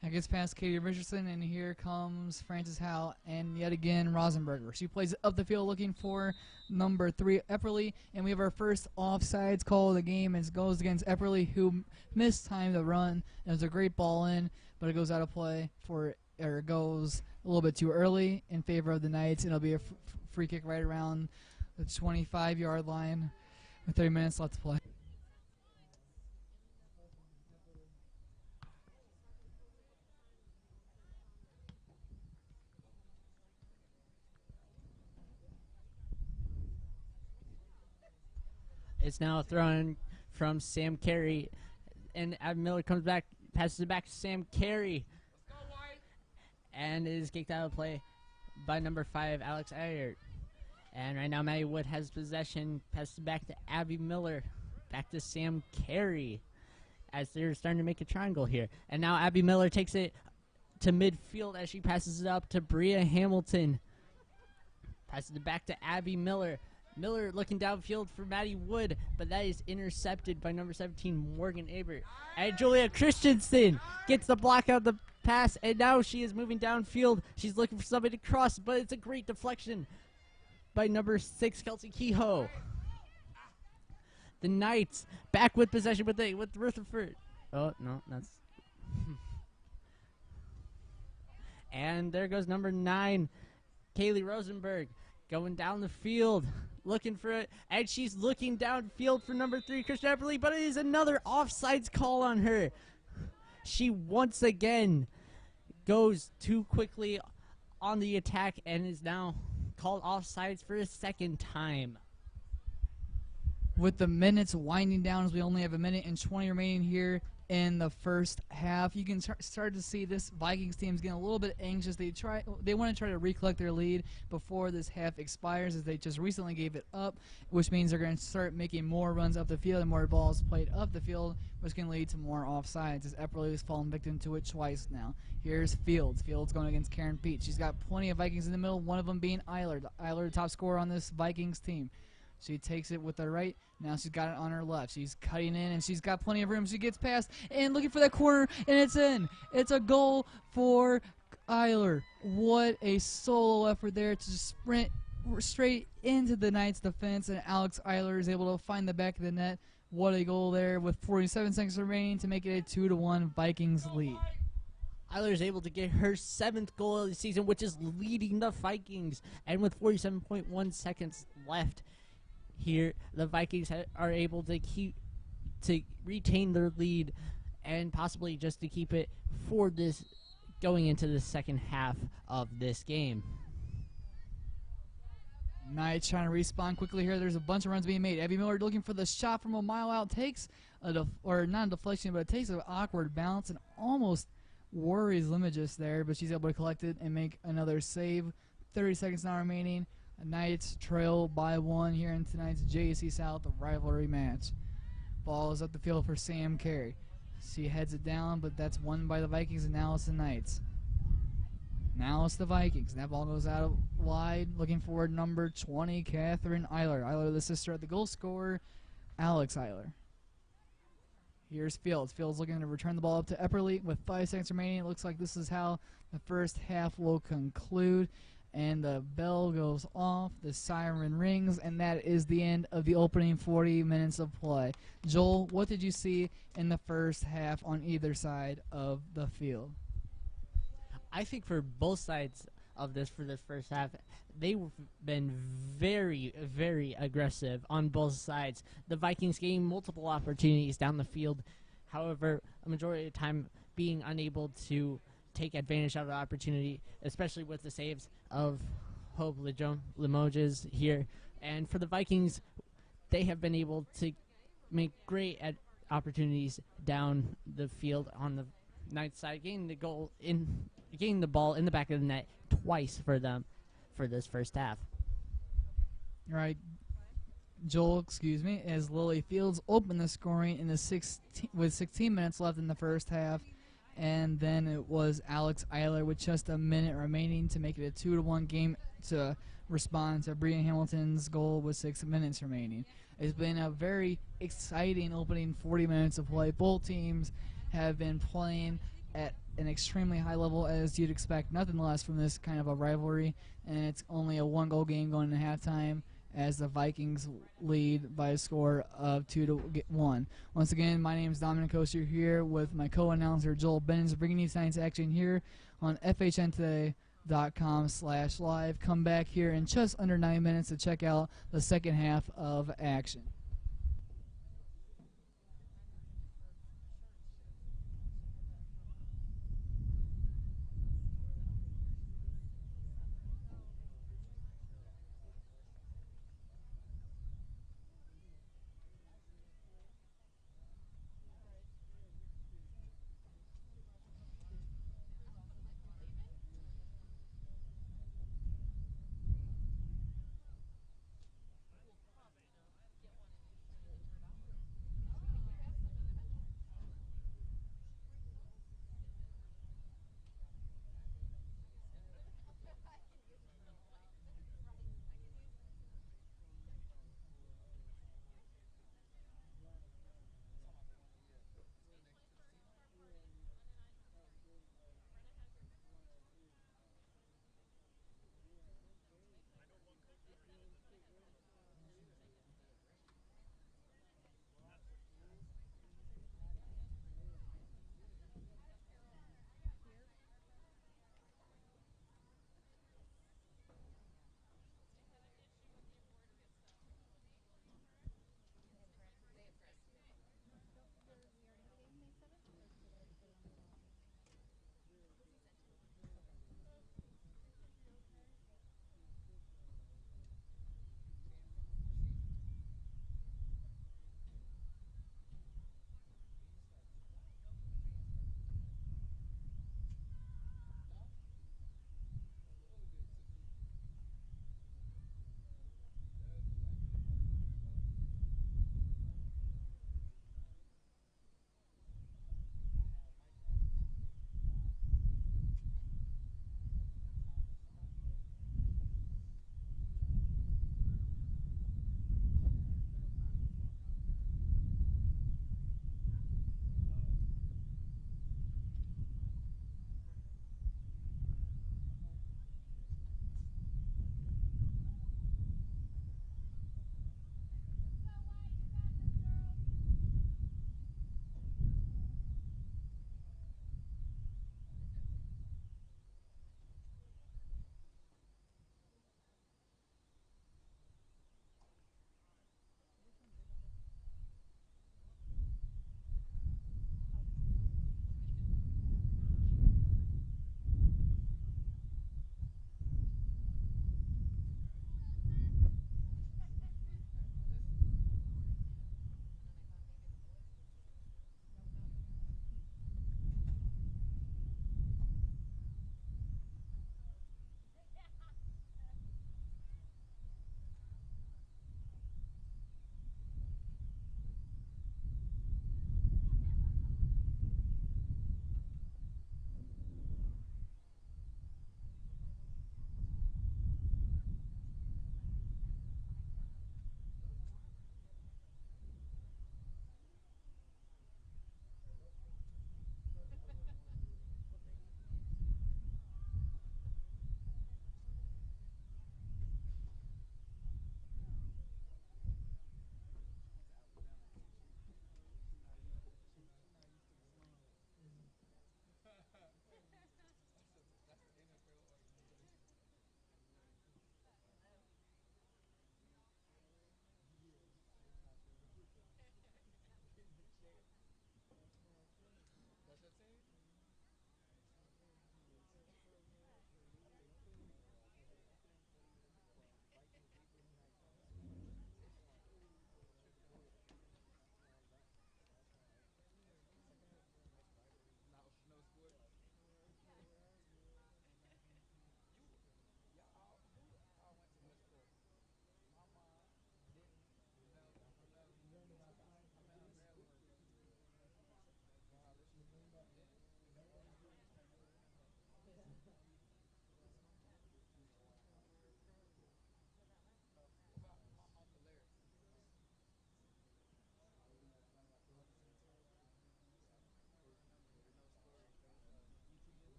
That gets past Katie Richardson, and here comes Francis Howell, and yet again Rosenberger. She plays it up the field looking for number 3, Epperly, and we have our first offsides call of the game, and it goes against Epperly, who missed time to run. It was a great ball in, but it goes out of play or it goes a little bit too early in favor of the Knights, and it'll be a free kick right around the 25-yard line with 30 minutes left to play. It's now a throw-in from Sam Carey, and Abby Miller comes back, passes it back to Sam Carey, and it is kicked out of play by number 5, Alex Ayert. And right now Maddie Wood has possession, passes it back to Abby Miller, back to Sam Carey, as they're starting to make a triangle here. And now Abby Miller takes it to midfield as she passes it up to Bria Hamilton. Passes it back to Abby Miller. Miller looking downfield for Maddie Wood, but that is intercepted by number 17, Morgan Abert. And Julia Christensen gets the block out the pass, and now she is moving downfield. She's looking for somebody to cross, but it's a great deflection by number 6, Kelsey Kehoe. The Knights back with possession with Rutherford. Oh, no, that's... And there goes number 9, Kaylee Rosenberg, going down the field, looking for it, and she's looking downfield for number 3, Christian Epperly, but it is another offsides call on her. She once again goes too quickly on the attack and is now called offsides for a second time. With the minutes winding down, as we only have a minute and 20 remaining here in the first half, you can start to see this Vikings team is getting a little bit anxious. They want to try to recollect their lead before this half expires, as they just recently gave it up, which means they're going to start making more runs up the field and more balls played up the field, which can lead to more offsides, as Epperly has fallen victim to it twice now. Here's Fields. Fields going against Karen Pete. She's got plenty of Vikings in the middle, one of them being Eiler. Eiler, the top scorer on this Vikings team. She takes it with her right. Now she's got it on her left. She's cutting in, and she's got plenty of room. She gets past and looking for that corner, and it's in. It's a goal for Eiler. What a solo effort there to just sprint straight into the Knights' defense, and Alex Eiler is able to find the back of the net. What a goal there with 47 seconds remaining to make it a 2-1 Vikings lead. Eiler is able to get her 7th goal of the season, which is leading the Vikings. And with 47.1 seconds left here, the Vikings are able to retain their lead and possibly just to keep it for this going into the second half of this game. Knights trying to respawn quickly here. There's a bunch of runs being made. Abby Miller looking for the shot from a mile out. Takes or not a deflection, but it takes an awkward bounce and almost worries Limagis there, but she's able to collect it and make another save. 30 seconds now remaining. Knights trail by 1 here in tonight's GAC South rivalry match. Ball is up the field for Sam Carey. She heads it down, but that's won by the Vikings, and now it's the Knights. Now it's the Vikings. That ball goes out wide, looking for number 20, Catherine Eiler. Eiler, the sister of the goal scorer, Alex Eiler. Here's Fields. Fields looking to return the ball up to Epperly with 5 seconds remaining. It looks like this is how the first half will conclude. And the bell goes off, the siren rings, and that is the end of the opening 40 minutes of play. Joel, what did you see in the first half on either side of the field? I think for both sides of this, for the first half, they've been very, very aggressive on both sides. The Vikings getting multiple opportunities down the field. However, a majority of the time being unable to take advantage of the opportunity, especially with the saves of Hope Limoges here. And for the Vikings, they have been able to make great opportunities down the field on the Knights side, getting the ball in the back of the net twice for them for this first half. All right, Joel, excuse me, as Lily Fields opened the scoring in the with 16 minutes left in the first half. And then it was Alex Eiler with just a minute remaining to make it a 2-1 game to respond to Brian Hamilton's goal with 6 minutes remaining. It's been a very exciting opening 40 minutes of play. Both teams have been playing at an extremely high level, as you'd expect nothing less from this kind of a rivalry. And it's only a 1-goal game going into halftime, as the Vikings lead by a score of 2-1. Once again, my name is Dominic Oster here with my co-announcer Joel Bennins, bringing you tonight's action here on FHNtoday.com/live. Come back here in just under 9 minutes to check out the second half of action.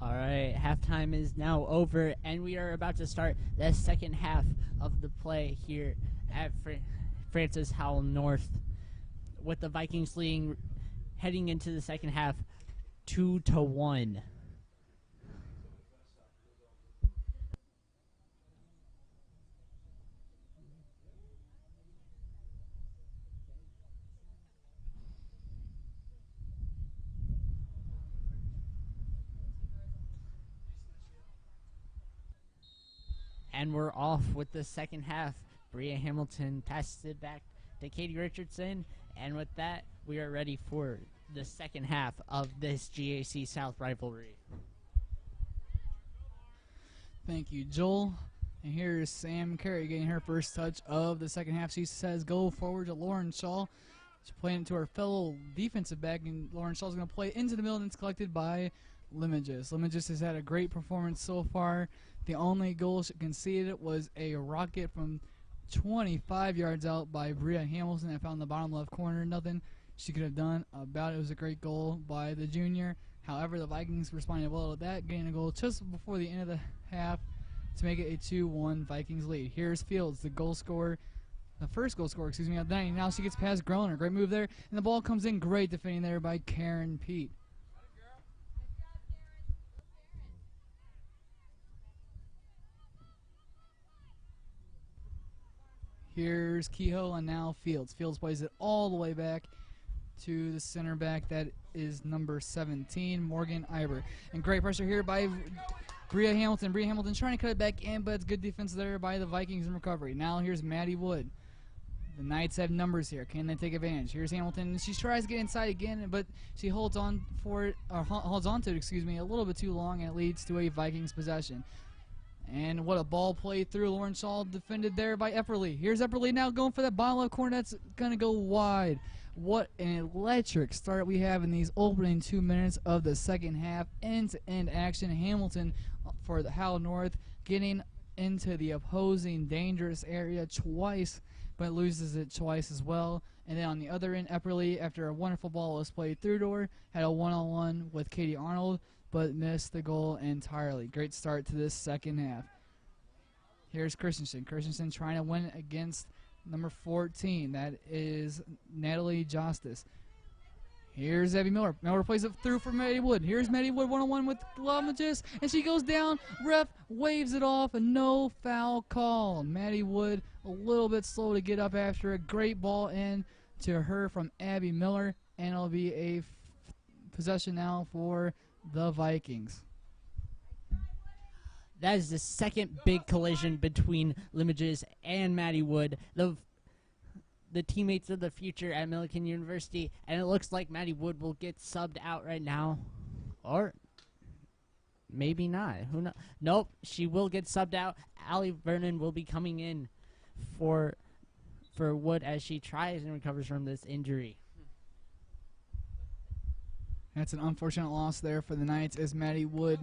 All right, halftime is now over, and we are about to start the second half of the play here at Francis Howell North, with the Vikings leading heading into the second half 2-1. And we're off with the second half. Bria Hamilton passes it back to Katie Richardson, and with that, we are ready for the second half of this GAC South rivalry. Thank you, Joel. And here's Sam Carey getting her first touch of the second half. She says go forward to Lauren Shaw. She's playing it to her fellow defensive back, and Lauren Shaw's going to play into the middle, and it's collected by Limagis. Limagis has had a great performance so far. The only goal she conceded was a rocket from 25 yards out by Bria Hamilton that found the bottom left corner. Nothing she could have done about it. It was a great goal by the junior. However, the Vikings responded well to that, getting a goal just before the end of the half to make it a 2-1 Vikings lead. Here's Fields, the goal scorer. The first goal scorer, excuse me, of the night. Now she gets past Groner. Great move there. And the ball comes in. Great defending there by Karen Pete. Here's Kehoe and now Fields. Fields plays it all the way back to the center back. That is number 17, Morgan Iber. And great pressure here by Bria Hamilton. Bria Hamilton trying to cut it back in, but it's good defense there by the Vikings in recovery. Now here's Maddie Wood. The Knights have numbers here. Can they take advantage? Here's Hamilton. She tries to get inside again, but she holds on for it, or holds on to it, excuse me, a little bit too long, and it leads to a Vikings possession. And what a ball play through. Lauren Shaw defended there by Epperly. Here's Epperly now going for that bottom left corner. That's going to go wide. What an electric start we have in these opening 2 minutes of the second half. End-to-end action. Hamilton for the Howell North getting into the opposing dangerous area twice, but loses it twice as well. And then on the other end, Epperly, after a wonderful ball was played through door, had a one-on-one with Katie Arnold, but missed the goal entirely. Great start to this second half. Here's Christensen. Christensen trying to win against number 14. That is Natalie Justice. Here's Abby Miller. Miller plays it through for Maddie Wood. Here's Maddie Wood one-on-one with Lamagis, and she goes down. Ref waves it off, and no foul call. Maddie Wood a little bit slow to get up after a great ball in to her from Abby Miller, and it'll be a possession now for the Vikings. That is the second big collision between Limagis and Maddie Wood, the teammates of the future at Millikan University, and it looks like Maddie Wood will get subbed out right now, or maybe not. Who knows? Nope, she will get subbed out. Allie Vernon will be coming in for Wood as she tries and recovers from this injury. That's an unfortunate loss there for the Knights, as Maddie Wood,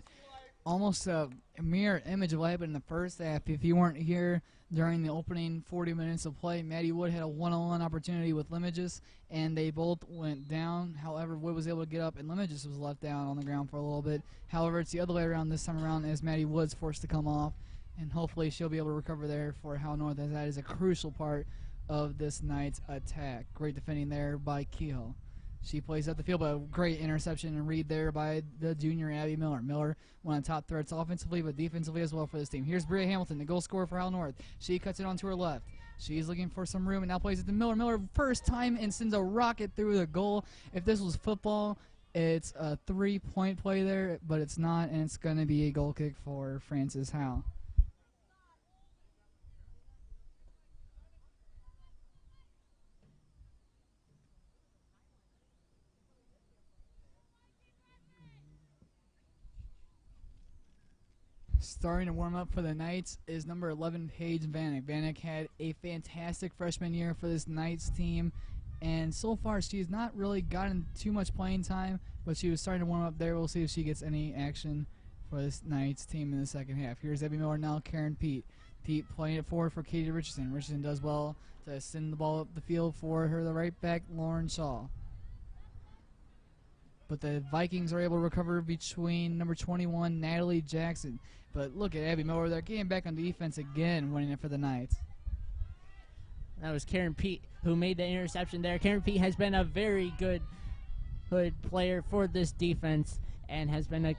almost a mirror image of what happened in the first half. If you weren't here during the opening 40 minutes of play, Maddie Wood had a one-on-one opportunity with Limagis, and they both went down. However, Wood was able to get up, and Limagis was left down on the ground for a little bit. However, it's the other way around this time around, as Maddie Wood's forced to come off, and hopefully she'll be able to recover there for Howell North, as that is a crucial part of this Knights attack. Great defending there by Kehoe. She plays up the field, but a great interception and read there by the junior Abby Miller. Miller, one of the top threats offensively, but defensively as well for this team. Here's Bria Hamilton, the goal scorer for Howell North. She cuts it onto her left. She's looking for some room and now plays it to Miller. Miller, first time, and sends a rocket through the goal. If this was football, it's a 3-point play there, but it's not, and it's going to be a goal kick for Francis Howell. Starting to warm up for the Knights is number 11, Paige Vanek. Vanek had a fantastic freshman year for this Knights team, and so far she has not really gotten too much playing time, but she was starting to warm up there. We'll see if she gets any action for this Knights team in the second half. Here's Abby Miller, now Karen Pete. Pete playing it forward for Katie Richardson. Richardson does well to send the ball up the field for her, the right back, Lauren Shaw. but the Vikings are able to recover between number 21, Natalie Jackson. But look at Abby Miller. They're getting back on defense again, winning it for the Knights. That was Karen Pete who made the interception there. Karen Pete has been a very good player for this defense and has been a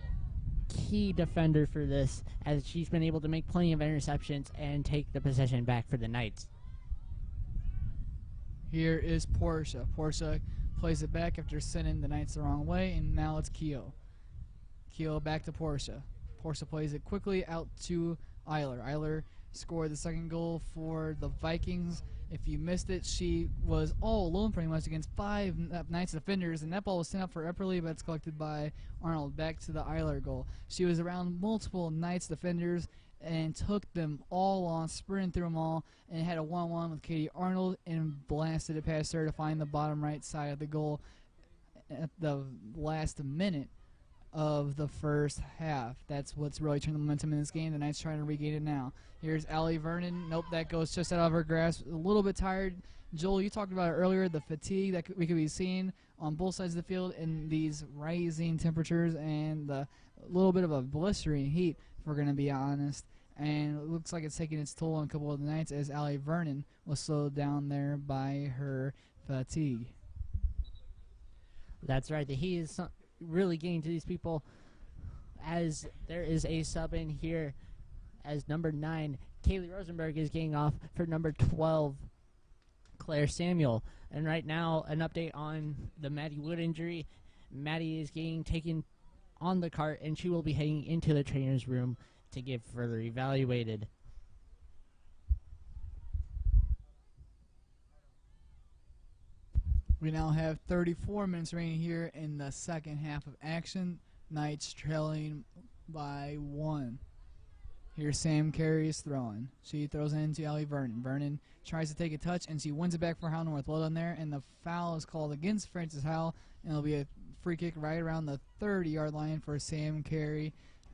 key defender for this, as she's been able to make plenty of interceptions and take the possession back for the Knights. Here is Portia. Portia plays it back after sending the Knights the wrong way, and now it's Keogh. Keogh back to Portia. Portia plays it quickly out to Eiler. Eiler scored the second goal for the Vikings. If you missed it, she was all alone pretty much against 5 Knights defenders, and that ball was sent up for Epperly, but it's collected by Arnold back to the Eiler goal. She was around multiple Knights defenders and took them all on, sprinting through them all, and had a 1-1 with Katie Arnold and blasted it past her to find the bottom right side of the goal at the last minute of the first half. That's what's really turned the momentum in this game. The Knights trying to regain it now. Here's Allie Vernon. Nope, that goes just out of her grasp. A little bit tired. Joel, you talked about it earlier, the fatigue that we could be seeing on both sides of the field in these rising temperatures and the little bit of a blistering heat, if we're going to be honest. And it looks like it's taking its toll on a couple of the Knights as Allie Vernon was slowed down there by her fatigue. That's right. The heat is really getting to these people, as there is a sub in here as number 9, Kaylee Rosenberg, is getting off for number 12, Claire Samuel. And right now, an update on the Maddie Wood injury. Maddie is getting taken on the cart, and she will be heading into the trainer's room to get further evaluated. We now have 34 minutes remaining here in the second half of action. Knights trailing by 1. Here's Sam Carey is throwing. She throws it into Allie Vernon. Vernon tries to take a touch, and she wins it back for Howell North. Well done there, and the foul is called against Frances Howell, and it'll be a free kick right around the 30-yard line for Sam Carey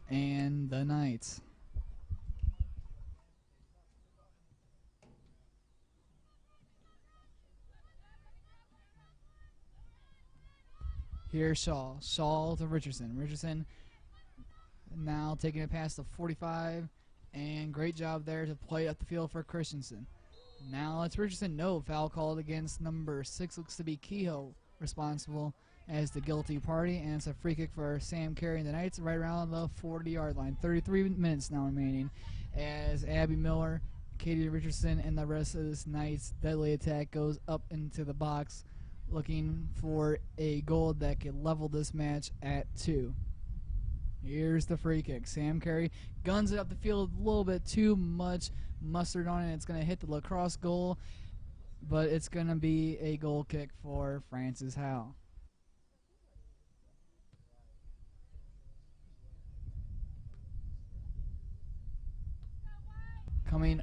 and the Knights. Here's Shaw. Shaw to Richardson. Richardson now taking it past the 45, and great job there to play up the field for Christensen. Now it's Richardson. No, foul called against number 6. Looks to be Kehoe responsible as the guilty party, and it's a free kick for Sam Carey and the Knights right around the 40-yard line. 33 minutes now remaining as Abby Miller, Katie Richardson, and the rest of this Knights deadly attack goes up into the box, looking for a goal that could level this match at 2. Here's the free kick. Sam Carey guns it up the field, a little bit too much mustard on it. It's going to hit the lacrosse goal, but it's going to be a goal kick for Frances Howell. Coming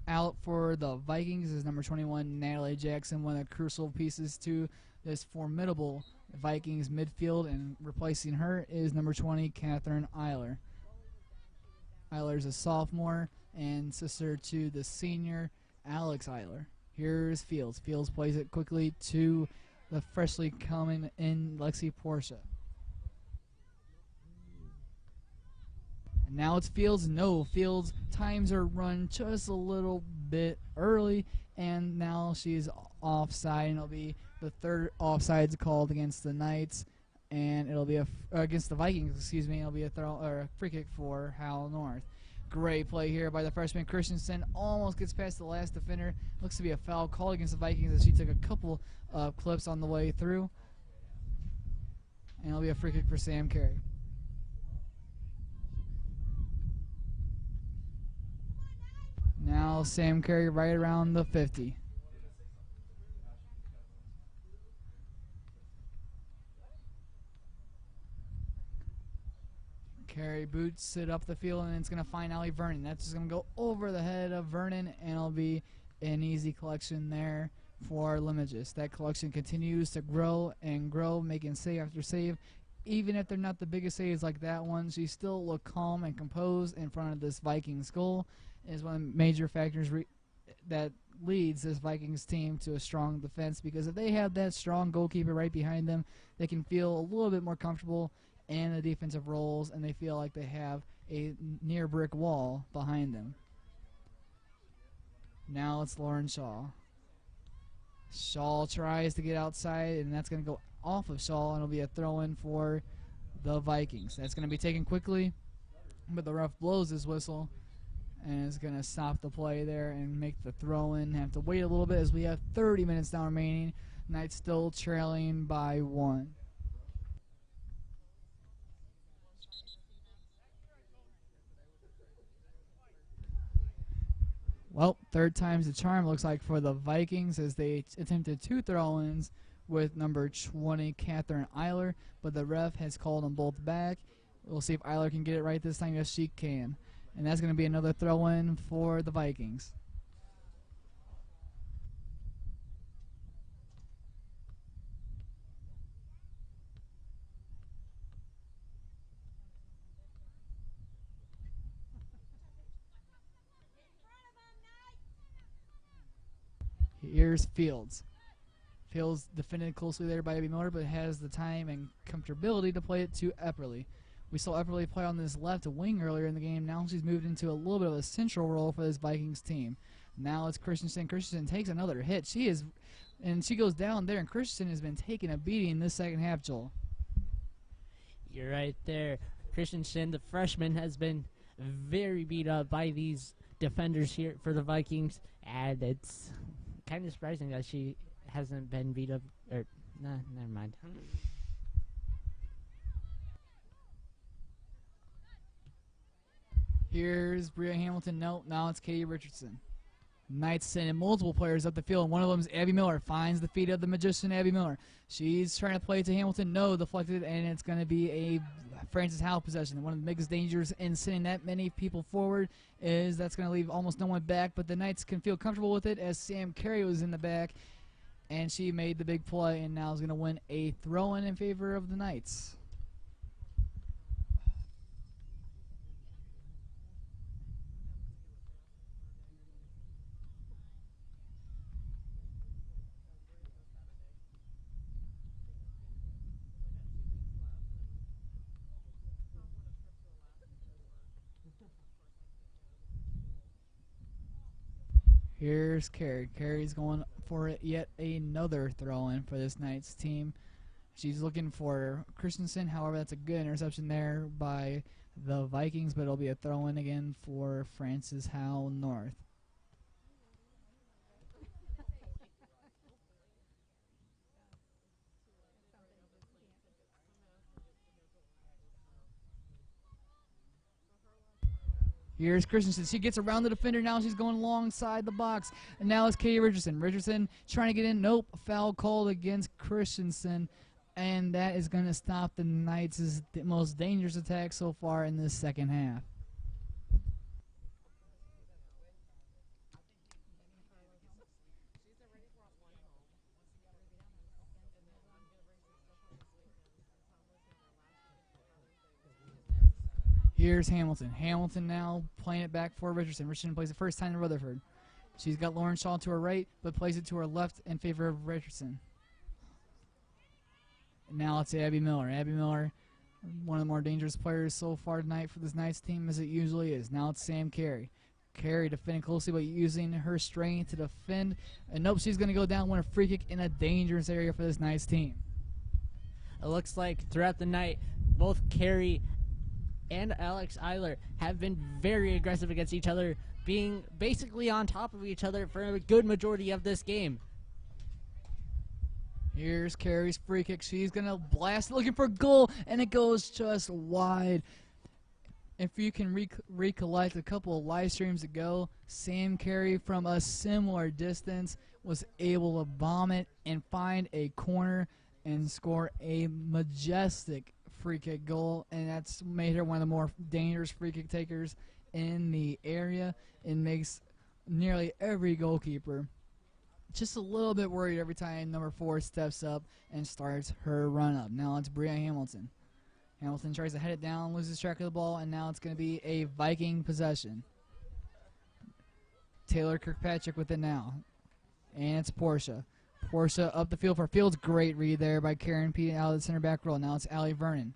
out for the Vikings is number 21, Natalie Jackson, one of the crucial pieces to this formidable Vikings midfield, and replacing her is number 20, Catherine Eiler. Eiler's a sophomore and sister to the senior Alex Eiler. Here's Fields. Fields plays it quickly to the freshly coming in Lexi Portia. And now it's Fields. No, Fields times her run just a little bit early, and now she's offside, and it'll be the third offsides called against the Knights, and it'll be against the Vikings, excuse me. It'll be a throw or a free kick for Howell North. Great play here by the freshman Christensen. Almost gets past the last defender. Looks to be a foul called against the Vikings as she took a couple of clips on the way through, and it'll be a free kick for Sam Carey. Now Sam Carey right around the 50. Carey boots it up the field, and it's going to find Allie Vernon. That's just going to go over the head of Vernon, and it'll be an easy collection there for Limoges. That collection continues to grow and grow, making save after save. Even if they're not the biggest saves like that one, she still looked calm and composed in front of this Vikings goal. Is one of the major factors that leads this Vikings team to a strong defense, because if they have that strong goalkeeper right behind them, they can feel a little bit more comfortable in the defensive roles, and they feel like they have a near brick wall behind them. Now it's Lauren Shaw. Shaw tries to get outside, and that's going to go off of Shaw, and it'll be a throw-in for the Vikings. That's going to be taken quickly, but the ref blows his whistle and is going to stop the play there and make the throw-in. Have to wait a little bit as we have 30 minutes now remaining. Knights still trailing by 1. Well, third time's the charm, looks like, for the Vikings, as they attempted 2 throw-ins with number 20, Catherine Eiler, but the ref has called them both back. We'll see if Eiler can get it right this time. Yes, she can. And that's going to be another throw-in for the Vikings. Here's Fields. Fields defended closely there by Abby Miller, but has the time and comfortability to play it to Epperly. We saw Epperly play on this left wing earlier in the game. Now she's moved into a little bit of a central role for this Vikings team. Now it's Christensen. Christensen takes another hit. She goes down there, and Christensen has been taking a beating this second half, Joel. You're right there. Christensen, the freshman, has been very beat up by these defenders here for the Vikings, and it's kind of surprising that she hasn't been beat up. Nah, never mind. Here's Bria Hamilton. No, now it's Katie Richardson. Knights sending multiple players up the field. One of them is Abby Miller. Finds the feet of the magician, Abby Miller. She's trying to play it to Hamilton. No, deflected, and it's going to be a Francis Howell possession. One of the biggest dangers in sending that many people forward is that's going to leave almost no one back, but the Knights can feel comfortable with it, as Sam Carey was in the back, and she made the big play, and now is going to win a throw-in in favor of the Knights. Here's Carey. Carey's going for yet another throw-in for this Knights team. She's looking for Christensen. However, that's a good interception there by the Vikings, but it'll be a throw-in again for Francis Howell North. Here's Christensen. She gets around the defender. Now she's going alongside the box. And now it's Katie Richardson. Richardson trying to get in. Nope. Foul called against Christensen. And that is going to stop the Knights' most dangerous attack so far in this second half. Here's Hamilton. Hamilton now playing it back for Richardson. Richardson plays it first time to Rutherford. She's got Lauren Shaw to her right, but plays it to her left in favor of Richardson. And now it's Abby Miller. Abby Miller, one of the more dangerous players so far tonight for this Knights team, as it usually is. Now it's Sam Carey. Carey defending closely, but using her strength to defend. And nope, she's going to go down, win a free kick in a dangerous area for this Knights team. It looks like throughout the night, both Carey and Alex Eiler have been very aggressive against each other, being basically on top of each other for a good majority of this game. Here's Carey's free kick. She's going to blast, looking for goal, and it goes just wide. If you can recollect a couple of live streams ago, Sam Carey from a similar distance was able to bomb it and find a corner and score a majestic free kick goal, and that's made her one of the more dangerous free kick takers in the area. It makes nearly every goalkeeper just a little bit worried every time number 4 steps up and starts her run up. Now it's Bria Hamilton. Hamilton tries to head it down, loses track of the ball, and now it's going to be a Viking possession. Taylor Kirkpatrick with it now. And it's Portia. Portia up the field for Fields. Great read there by Karen Pete out of the center back row. Now it's Allie Vernon.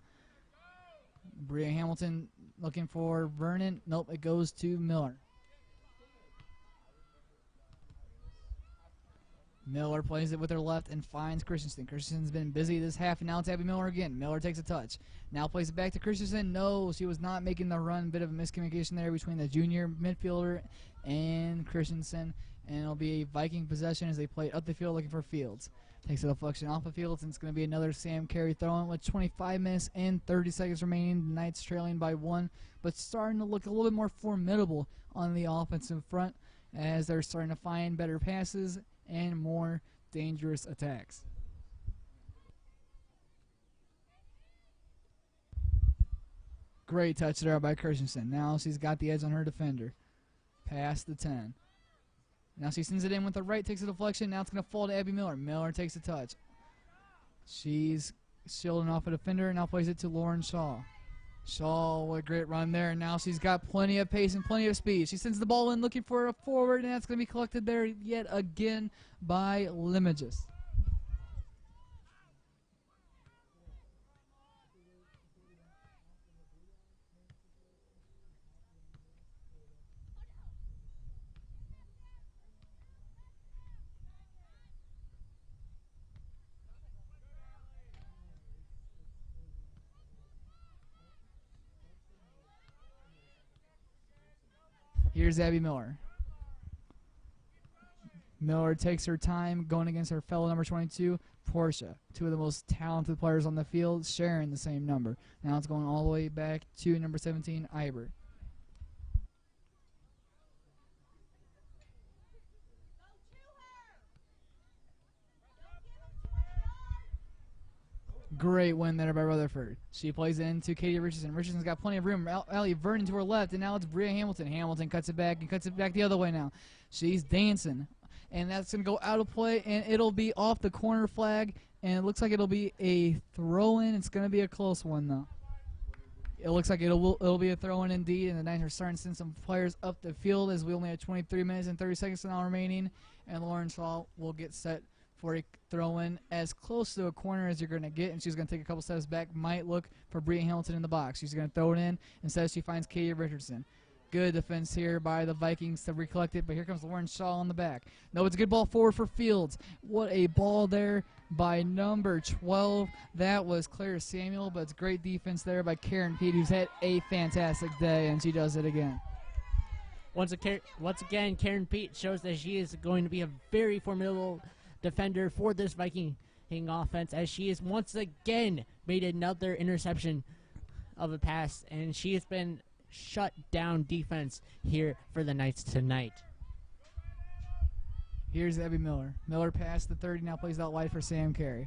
Bria Hamilton looking for Vernon. Nope, it goes to Miller. Miller plays it with her left and finds Christensen. Christensen's been busy this half, and now it's Abby Miller again. Miller takes a touch. Now plays it back to Christensen. No, she was not making the run. Bit of a miscommunication there between the junior midfielder and Christensen. And it'll be a Viking possession as they play up the field looking for Fields. Takes a deflection off the Fields, and it's going to be another Sam Carey throw-in with 25 minutes and 30 seconds remaining. The Knights trailing by 1, but starting to look a little bit more formidable on the offensive front as they're starting to find better passes and more dangerous attacks. Great touch there by Christensen. Now she's got the edge on her defender. Past the 10. Now she sends it in with the right, takes a deflection. Now it's going to fall to Abby Miller. Miller takes a touch. She's shielding off a defender, and now plays it to Lauren Shaw. Shaw with a great run there, and now she's got plenty of pace and plenty of speed. She sends the ball in looking for a forward, and that's going to be collected there yet again by Limoges. Here's Abby Miller. Miller takes her time going against her fellow number 22, Portia. Two of the most talented players on the field sharing the same number. Now it's going all the way back to number 17, Ibert. Great win there by Rutherford. She plays it into Katie Richardson. Richardson's got plenty of room. Allie Vernon to her left, and now it's Bria Hamilton. Hamilton cuts it back and cuts it back the other way now. She's dancing, and that's going to go out of play, and it'll be off the corner flag, and it looks like it'll be a throw-in. It's going to be a close one, though. It looks like it'll be a throw-in indeed, and the Knights are starting to send some players up the field as we only have 23 minutes and 30 seconds now remaining, and Lauren Shaw will get set for a throw-in as close to a corner as you're going to get, and she's going to take a couple steps back, might look for Bria Hamilton in the box. She's going to throw it in. Instead, she finds Katie Richardson. Good defense here by the Vikings to recollect it, but here comes Lauren Shaw on the back. No, it's a good ball forward for Fields. What a ball there by number 12. That was Claire Samuel, but it's great defense there by Karen Pete, who's had a fantastic day, and she does it again. Once again, Karen Pete shows that she is going to be a very formidable defender for this Viking offense, as she has once again made another interception of a pass, and she has been shut down defense here for the Knights tonight. Here's Abby Miller. Miller past the 30, now plays out wide for Sam Carey.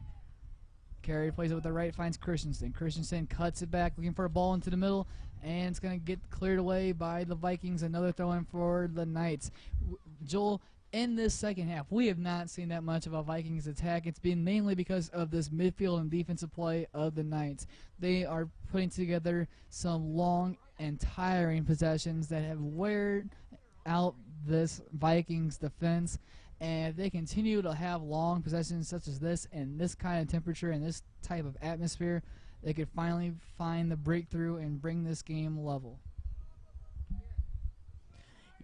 Carey plays it with the right, finds Christensen. Christensen cuts it back, looking for a ball into the middle, and it's going to get cleared away by the Vikings. Another throw-in for the Knights. Joel, in this second half, we have not seen that much of a Vikings attack. It's been mainly because of this midfield and defensive play of the Knights. They are putting together some long and tiring possessions that have weared out this Vikings defense. And if they continue to have long possessions such as this and this kind of temperature and this type of atmosphere, they could finally find the breakthrough and bring this game level.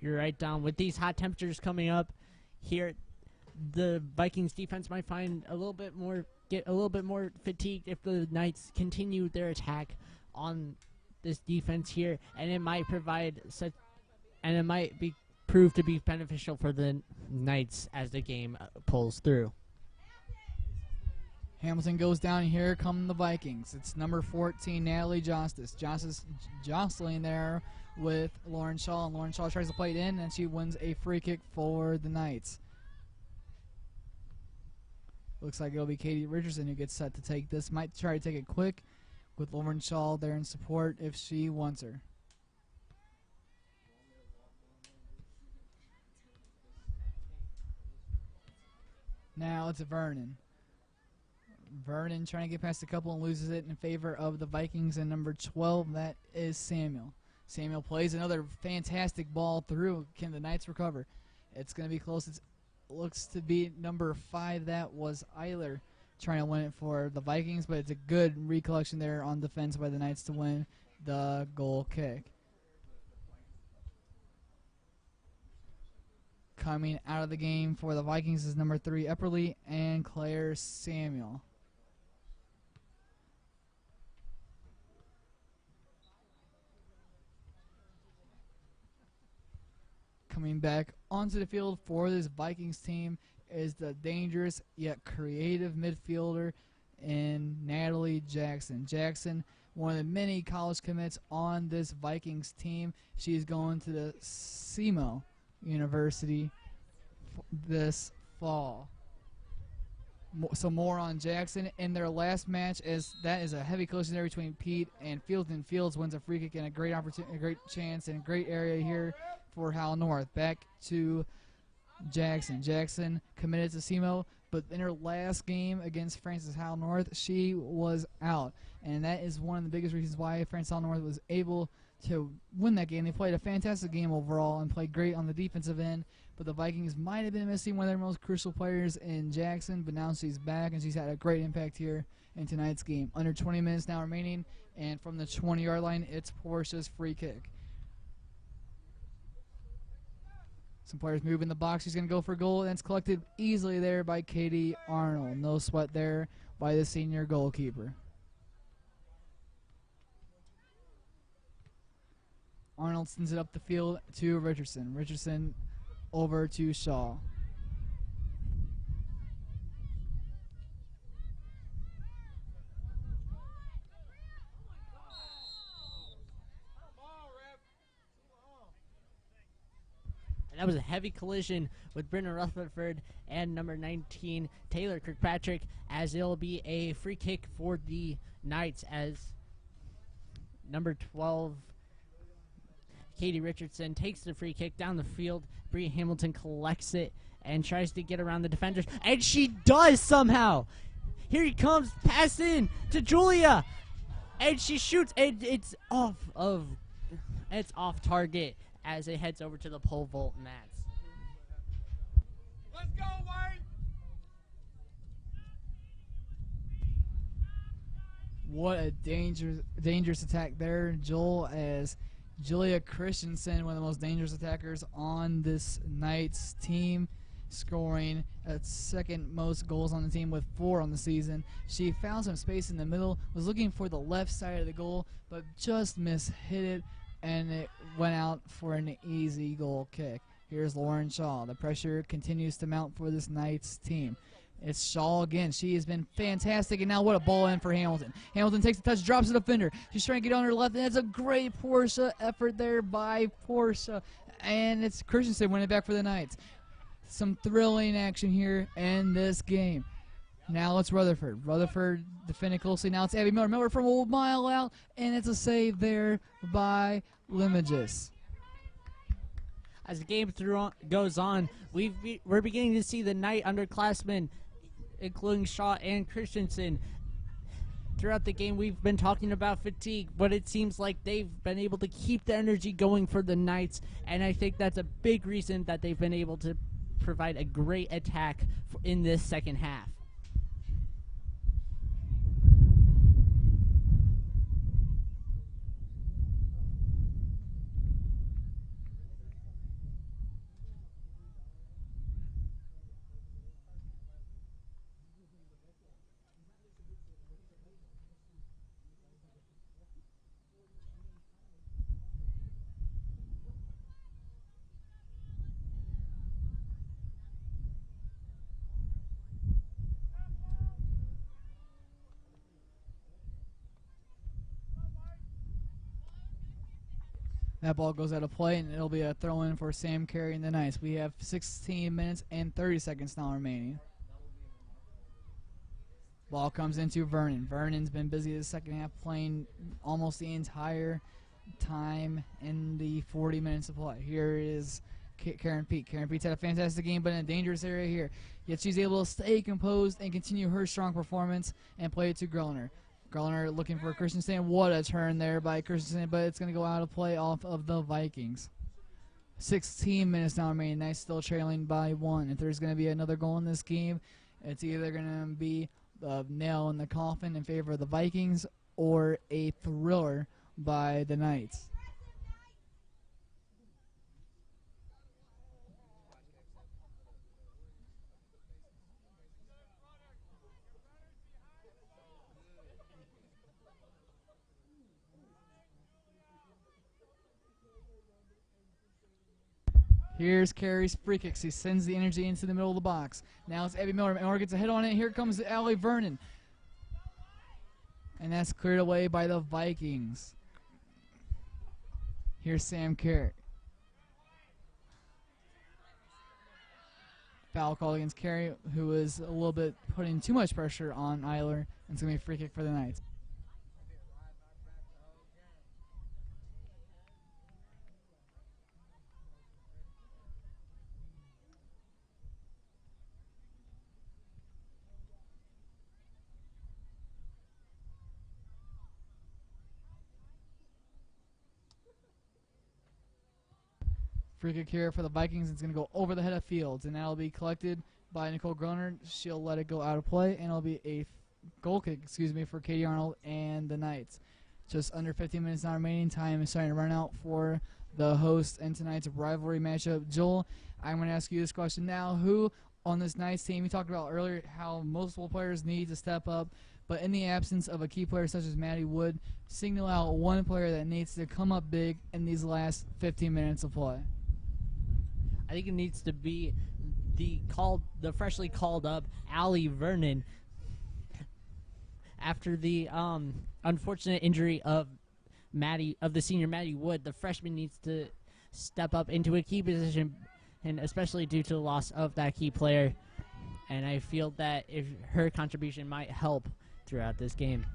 You're right, Dom. With these hot temperatures coming up here, the Vikings defense might get a little bit more fatigued if the Knights continue their attack on this defense here, and it might prove to be beneficial for the Knights as the game pulls through. Hamilton goes down. Here come the Vikings. It's number 14, Natalie Justice. Justice jostling there with Lauren Shaw, and Lauren Shaw tries to play it in, and she wins a free kick for the Knights. Looks like it'll be Katie Richardson who gets set to take this. Might try to take it quick with Lauren Shaw there in support if she wants her. Now it's Vernon. Vernon trying to get past a couple and loses it in favor of the Vikings, and number 12, that is Samuel. Samuel plays another fantastic ball through. Can the Knights recover? It's going to be close. It looks to be number 5. That was Eiler trying to win it for the Vikings, but it's a good recollection there on defense by the Knights to win the goal kick. Coming out of the game for the Vikings is number 3 Epperly and Claire Samuel. Coming back onto the field for this Vikings team is the dangerous yet creative midfielder in Natalie Jackson. Jackson, one of the many college commits on this Vikings team. She's going to the SEMO University this fall. So more on Jackson in their last match, as that is a heavy collision there between Pete and Fields, and Fields wins a free kick and a great opportunity, a great chance, and a great area here for Howell North. Back to Jackson. Jackson committed to SEMO, but in her last game against Francis Howell North, she was out, and that is one of the biggest reasons why Francis Howell North was able to win that game. They played a fantastic game overall and played great on the defensive end, but the Vikings might have been missing one of their most crucial players in Jackson, but now she's back, and she's had a great impact here in tonight's game. Under 20 minutes now remaining, and from the 20-yard line, it's Portia's free kick. Some players move in the box. She's going to go for a goal, and it's collected easily there by Katie Arnold. No sweat there by the senior goalkeeper. Arnold sends it up the field to Richardson. Richardson over to Shaw. And that was a heavy collision with Brenna Rutherford and number 19, Taylor Kirkpatrick, as it'll be a free kick for the Knights, as number 12, Katie Richardson, takes the free kick down the field. Bria Hamilton collects it and tries to get around the defenders, and she does somehow. Here he comes, pass in to Julia, and she shoots, and it's off target as it heads over to the pole vault mats. Let's go, Wayne! What a dangerous attack there, Joel, as Julia Christensen, one of the most dangerous attackers on this Knights team, scoring at second most goals on the team with 4 on the season. She found some space in the middle, was looking for the left side of the goal, but just hit it, and it went out for an easy goal kick. Here's Lauren Shaw. The pressure continues to mount for this Knights team. It's Shaw again. She has been fantastic, and now what a ball in for Hamilton. Hamilton takes the touch, drops the defender. She's trying to get on her left, and that's a great Portia effort there by Portia. And it's Christensen winning it back for the Knights. Some thrilling action here in this game. Now it's Rutherford. Rutherford defending closely. Now it's Abby Miller. Miller from a mile out, and it's a save there by Limoges. As the game goes on, we're beginning to see the Knight underclassmen, including Shaw and Christensen. Throughout the game, we've been talking about fatigue, but it seems like they've been able to keep the energy going for the Knights, and I think that's a big reason that they've been able to provide a great attack in this second half. That ball goes out of play, and it'll be a throw-in for Sam Carey and the Knights. We have 16 minutes and 30 seconds now remaining. Ball comes into Vernon. Vernon's been busy this second half, playing almost the entire time in the 40 minutes of play. Here is Karen Peete. Karen Pete's had a fantastic game, but in a dangerous area here. Yet she's able to stay composed and continue her strong performance and play it to Grellner. Grellner looking for Christensen. What a turn there by Christensen, but it's going to go out of play off of the Vikings. 16 minutes now remaining. Knights still trailing by 1. If there's going to be another goal in this game, it's either going to be the nail in the coffin in favor of the Vikings or a thriller by the Knights. Here's Carey's free kicks. He sends the energy into the middle of the box. Now it's Abby Miller. Miller gets a hit on it. Here comes Allie Vernon. And that's cleared away by the Vikings. Here's Sam Carey. Foul call against Carey, who is a little bit putting too much pressure on Eiler. And it's going to be a free kick for the Knights. Free kick here for the Vikings. It's going to go over the head of Fields, and that'll be collected by Nicole Groner. She'll let it go out of play, and it'll be a goal kick, for Katie Arnold and the Knights. Just under 15 minutes now remaining. Time is starting to run out for the host in tonight's rivalry matchup. Joel, I'm going to ask you this question now. Who on this Knights team, you talked about earlier how multiple players need to step up, but in the absence of a key player such as Maddie Wood, signal out one player that needs to come up big in these last 15 minutes of play? I think it needs to be the freshly called up Allie Vernon. After the unfortunate injury of the senior Maddie Wood, the freshman needs to step up into a key position, and especially due to the loss of that key player. And I feel that if her contribution might help throughout this game.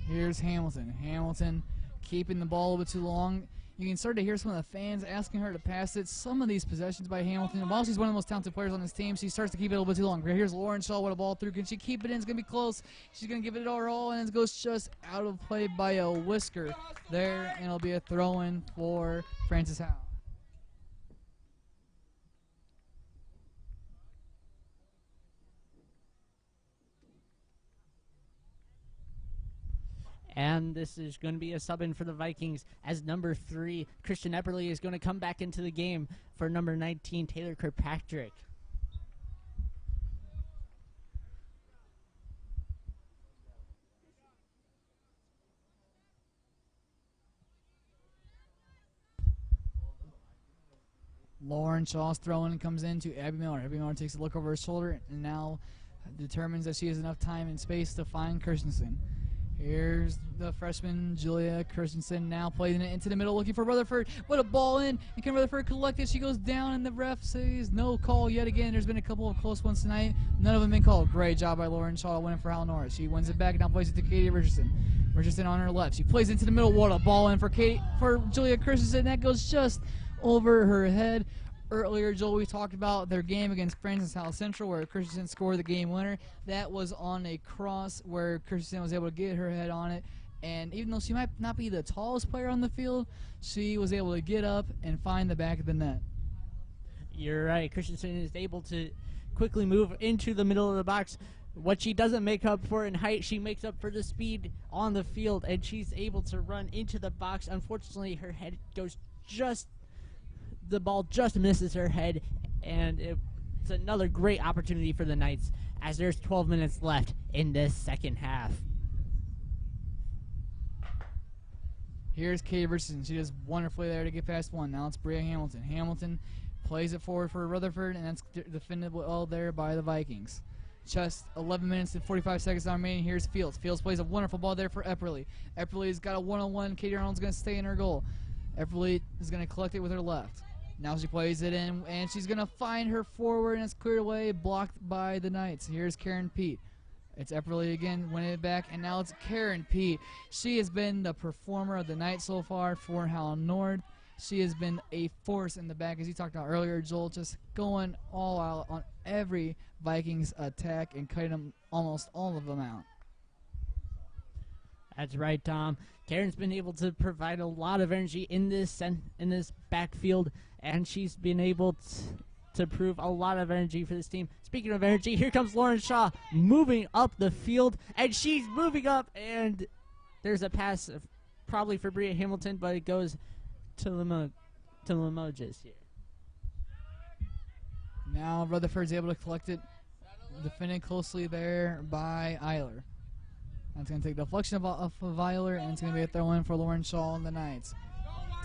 Here's Hamilton. Hamilton keeping the ball a little bit too long. You can start to hear some of the fans asking her to pass it. Some of these possessions by Hamilton, and while she's one of the most talented players on this team, she starts to keep it a little bit too long. Here's Lauren Shaw with a ball through. Can she keep it in? It's going to be close. She's going to give it her all, and it goes just out of play by a whisker there, and it'll be a throw-in for Francis Howell. And this is going to be a sub-in for the Vikings as number 3, Christian Epperly, is going to come back into the game for number 19, Taylor Kirkpatrick. Lauren Shaw's throwing and comes in to Abby Miller. Abby Miller takes a look over her shoulder and now determines that she has enough time and space to find Christensen. Here's the freshman, Julia Christensen, now playing it into the middle, looking for Rutherford. But a ball in, and can Rutherford collect it? She goes down, and the ref says no call yet again. There's been a couple of close ones tonight. None of them been called. Great job by Lauren Shaw winning for Howell North. She wins it back, and now plays it to Katie Richardson. Richardson on her left. She plays into the middle. What a ball in for Julia Christensen. That goes just over her head. Earlier, Joel, we talked about their game against Francis Howell Central where Christensen scored the game winner. That was on a cross where Christensen was able to get her head on it. And even though she might not be the tallest player on the field, she was able to get up and find the back of the net. You're right. Christensen is able to quickly move into the middle of the box. What she doesn't make up for in height, she makes up for the speed on the field, and she's able to run into the box. Unfortunately, her head goes the ball just misses her head, and it's another great opportunity for the Knights as there's 12 minutes left in this second half. Here's Katie Richardson. She does wonderfully there to get past one. Now it's Bria Hamilton. Hamilton plays it forward for Rutherford, and that's defended well there by the Vikings. Just 11 minutes and 45 seconds now remaining. Here's Fields. Fields plays a wonderful ball there for Epperly. Epperly's got a one-on-one. Katie Arnold's going to stay in her goal. Epperly is going to collect it with her left. Now she plays it in, and she's going to find her forward, and it's cleared away, blocked by the Knights. Here's Karen Pete. It's Epperly again, winning it back, and now it's Karen Pete. She has been the performer of the night so far for Howell North. She has been a force in the back, as you talked about earlier, Joel, just going all out on every Vikings attack and cutting them almost all of them out. That's right, Tom. Karen's been able to provide a lot of energy in this backfield, and she's been able to prove a lot of energy for this team. Speaking of energy, here comes Lauren Shaw moving up the field, and she's moving up, and there's a pass probably for Bria Hamilton, but it goes to Limoges here. Now Rutherford's able to collect it, defended closely there by Eiler. That's going to take the deflection of Eiler, and it's going to be a throw-in for Lauren Shaw and the Knights.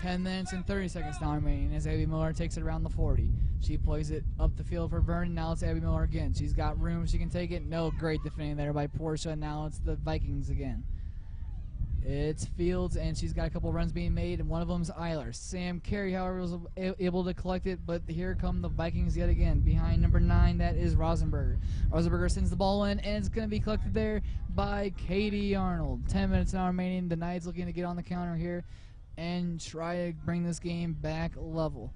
10 minutes and 30 seconds now remaining as Abby Miller takes it around the 40. She plays it up the field for Vernon. Now it's Abby Miller again. She's got room. She can take it. No, great defending there by Portia. Now it's the Vikings again. It's Fields, and she's got a couple runs being made, and one of them's Eiler. Sam Carey, however, was able to collect it, but here come the Vikings yet again. Behind number 9, that is Rosenberger. Rosenberger sends the ball in, and it's going to be collected there by Katie Arnold. 10 minutes now remaining. The Knights looking to get on the counter here and try to bring this game back level.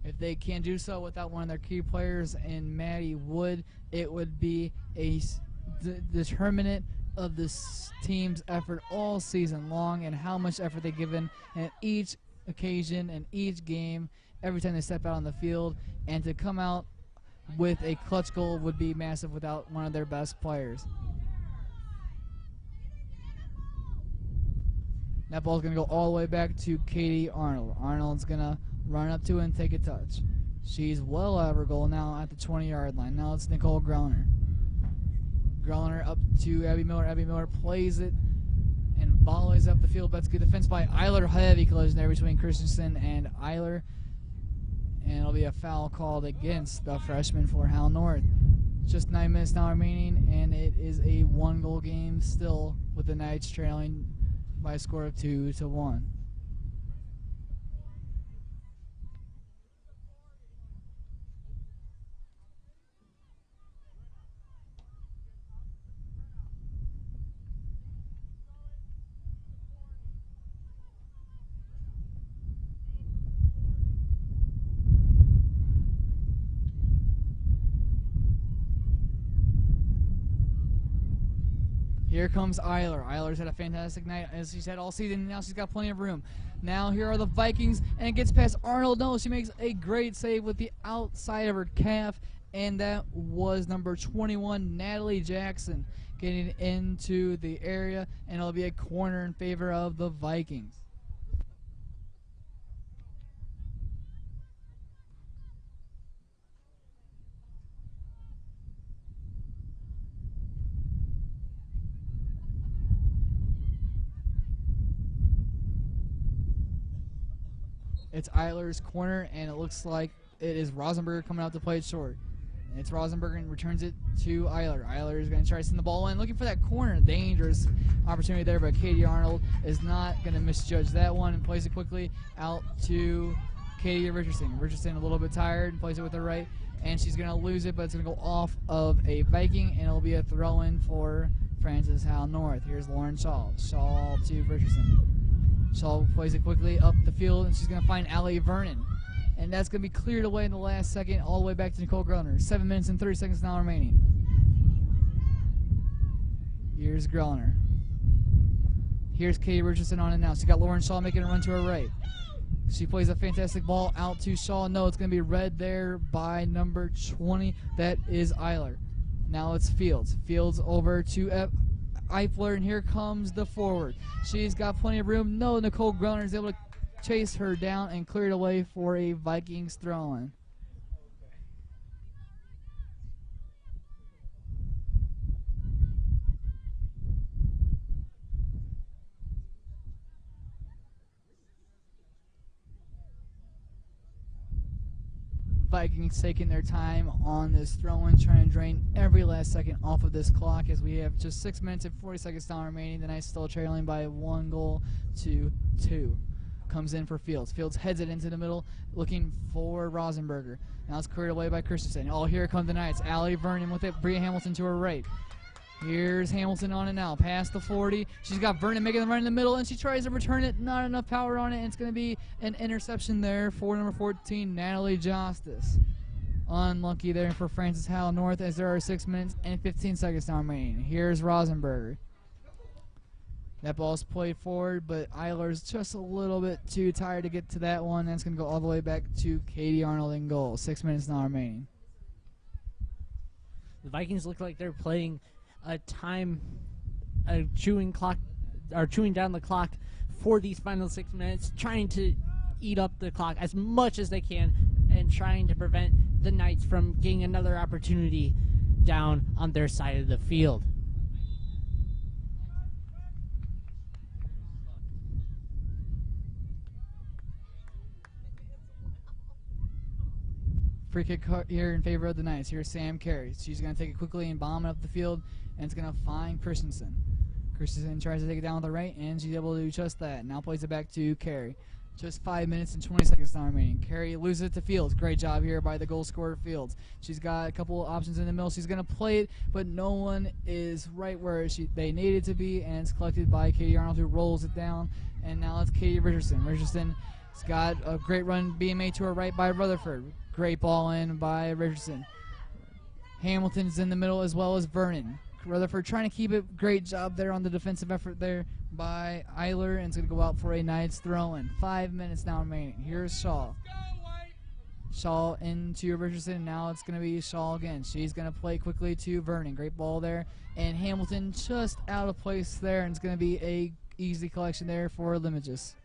If they can't do so without one of their key players in Maddie Wood, it would be a determinant of this team's effort all season long and how much effort they've given at each occasion and each game every time they step out on the field, and to come out with a clutch goal would be massive without one of their best players. That ball's going to go all the way back to Katie Arnold. Arnold's going to run up to it and take a touch. She's well out of her goal now at the 20-yard line. Now it's Nicole Grellner. Grellner up to Abby Miller. Abby Miller plays it and volleys up the field. That's good defense by Eiler. Heavy collision there between Christensen and Eiler. And it'll be a foul called against the freshman for Howell North. Just 9 minutes now remaining, and it is a 1-goal game still with the Knights trailing by a score of 2-1. Here comes Eiler. Eiler's had a fantastic night, as she's had all season. Now she's got plenty of room. Now here are the Vikings, and it gets past Arnold. No, she makes a great save with the outside of her calf, and that was number 21, Natalie Jackson, getting into the area, and it'll be a corner in favor of the Vikings. It's Eiler's corner, and it looks like it is Rosenberger coming out to play it short. And it's Rosenberger and returns it to Eiler. Eiler is going to try to send the ball in, looking for that corner. Dangerous opportunity there, but Katie Arnold is not going to misjudge that one and plays it quickly out to Katie Richardson. Richardson a little bit tired and plays it with her right, and she's going to lose it, but it's going to go off of a Viking, and it'll be a throw-in for Francis Howell North. Here's Lauren Shaw. Shaw to Richardson. Shaw plays it quickly up the field, and she's going to find Allie Vernon. And that's going to be cleared away in the last second, all the way back to Nicole Grellner. 7 minutes and 30 seconds now remaining. Here's Grellner. Here's Katie Richardson on it now. She got Lauren Shaw making a run to her right. She plays a fantastic ball out to Shaw. No, it's going to be read there by number 20. That is Eiler. Now it's Fields. Fields over to Eifler, and here comes the forward. She's got plenty of room. No, Nicole Grellner is able to chase her down and clear it away for a Vikings throw-in. Vikings taking their time on this throw-in, trying to drain every last second off of this clock as we have just 6 minutes and 40 seconds now remaining. The Knights still trailing by 1-2. Comes in for Fields. Fields heads it into the middle, looking for Rosenberger. Now it's cleared away by Christensen. Oh, here come the Knights. Allie Vernon with it. Bria Hamilton to her right. Here's Hamilton on it now, past the 40. She's got Vernon making the run in the middle, and she tries to return it. Not enough power on it, and it's going to be an interception there for number 14, Natalie Justice. Unlucky there for Francis Howell North, as there are 6 minutes and 15 seconds now remaining. Here's Rosenberger. That ball's played forward, but Eiler's just a little bit too tired to get to that one. That's going to go all the way back to Katie Arnold in goal. 6 minutes now remaining. The Vikings look like they're playing a chewing down the clock for these final 6 minutes, trying to eat up the clock as much as they can and trying to prevent the Knights from getting another opportunity down on their side of the field. Free kick here in favor of the Knights. Here's Sam Carey. She's going to take it quickly and bomb it up the field, and it's going to find Christensen. Christensen tries to take it down with the right, and she's able to do just that. Now plays it back to Carey. Just 5 minutes and 20 seconds now remaining. Carey loses it to Fields. Great job here by the goal scorer, Fields. She's got a couple of options in the middle. She's going to play it, but no one is right where they need it to be, and it's collected by Katie Arnold, who rolls it down. And now it's Katie Richardson. Richardson's got a great run being made to her right by Rutherford. Great ball in by Richardson. Hamilton's in the middle as well as Vernon. Rutherford trying to keep it. Great job there on the defensive effort there by Eiler, and it's going to go out for a Knights throw-in. 5 minutes now remaining. Here's Shaw. Shaw into Richardson. Now it's going to be Shaw again. She's going to play quickly to Vernon. Great ball there. And Hamilton just out of place there, and it's going to be a easy collection there for Limoges.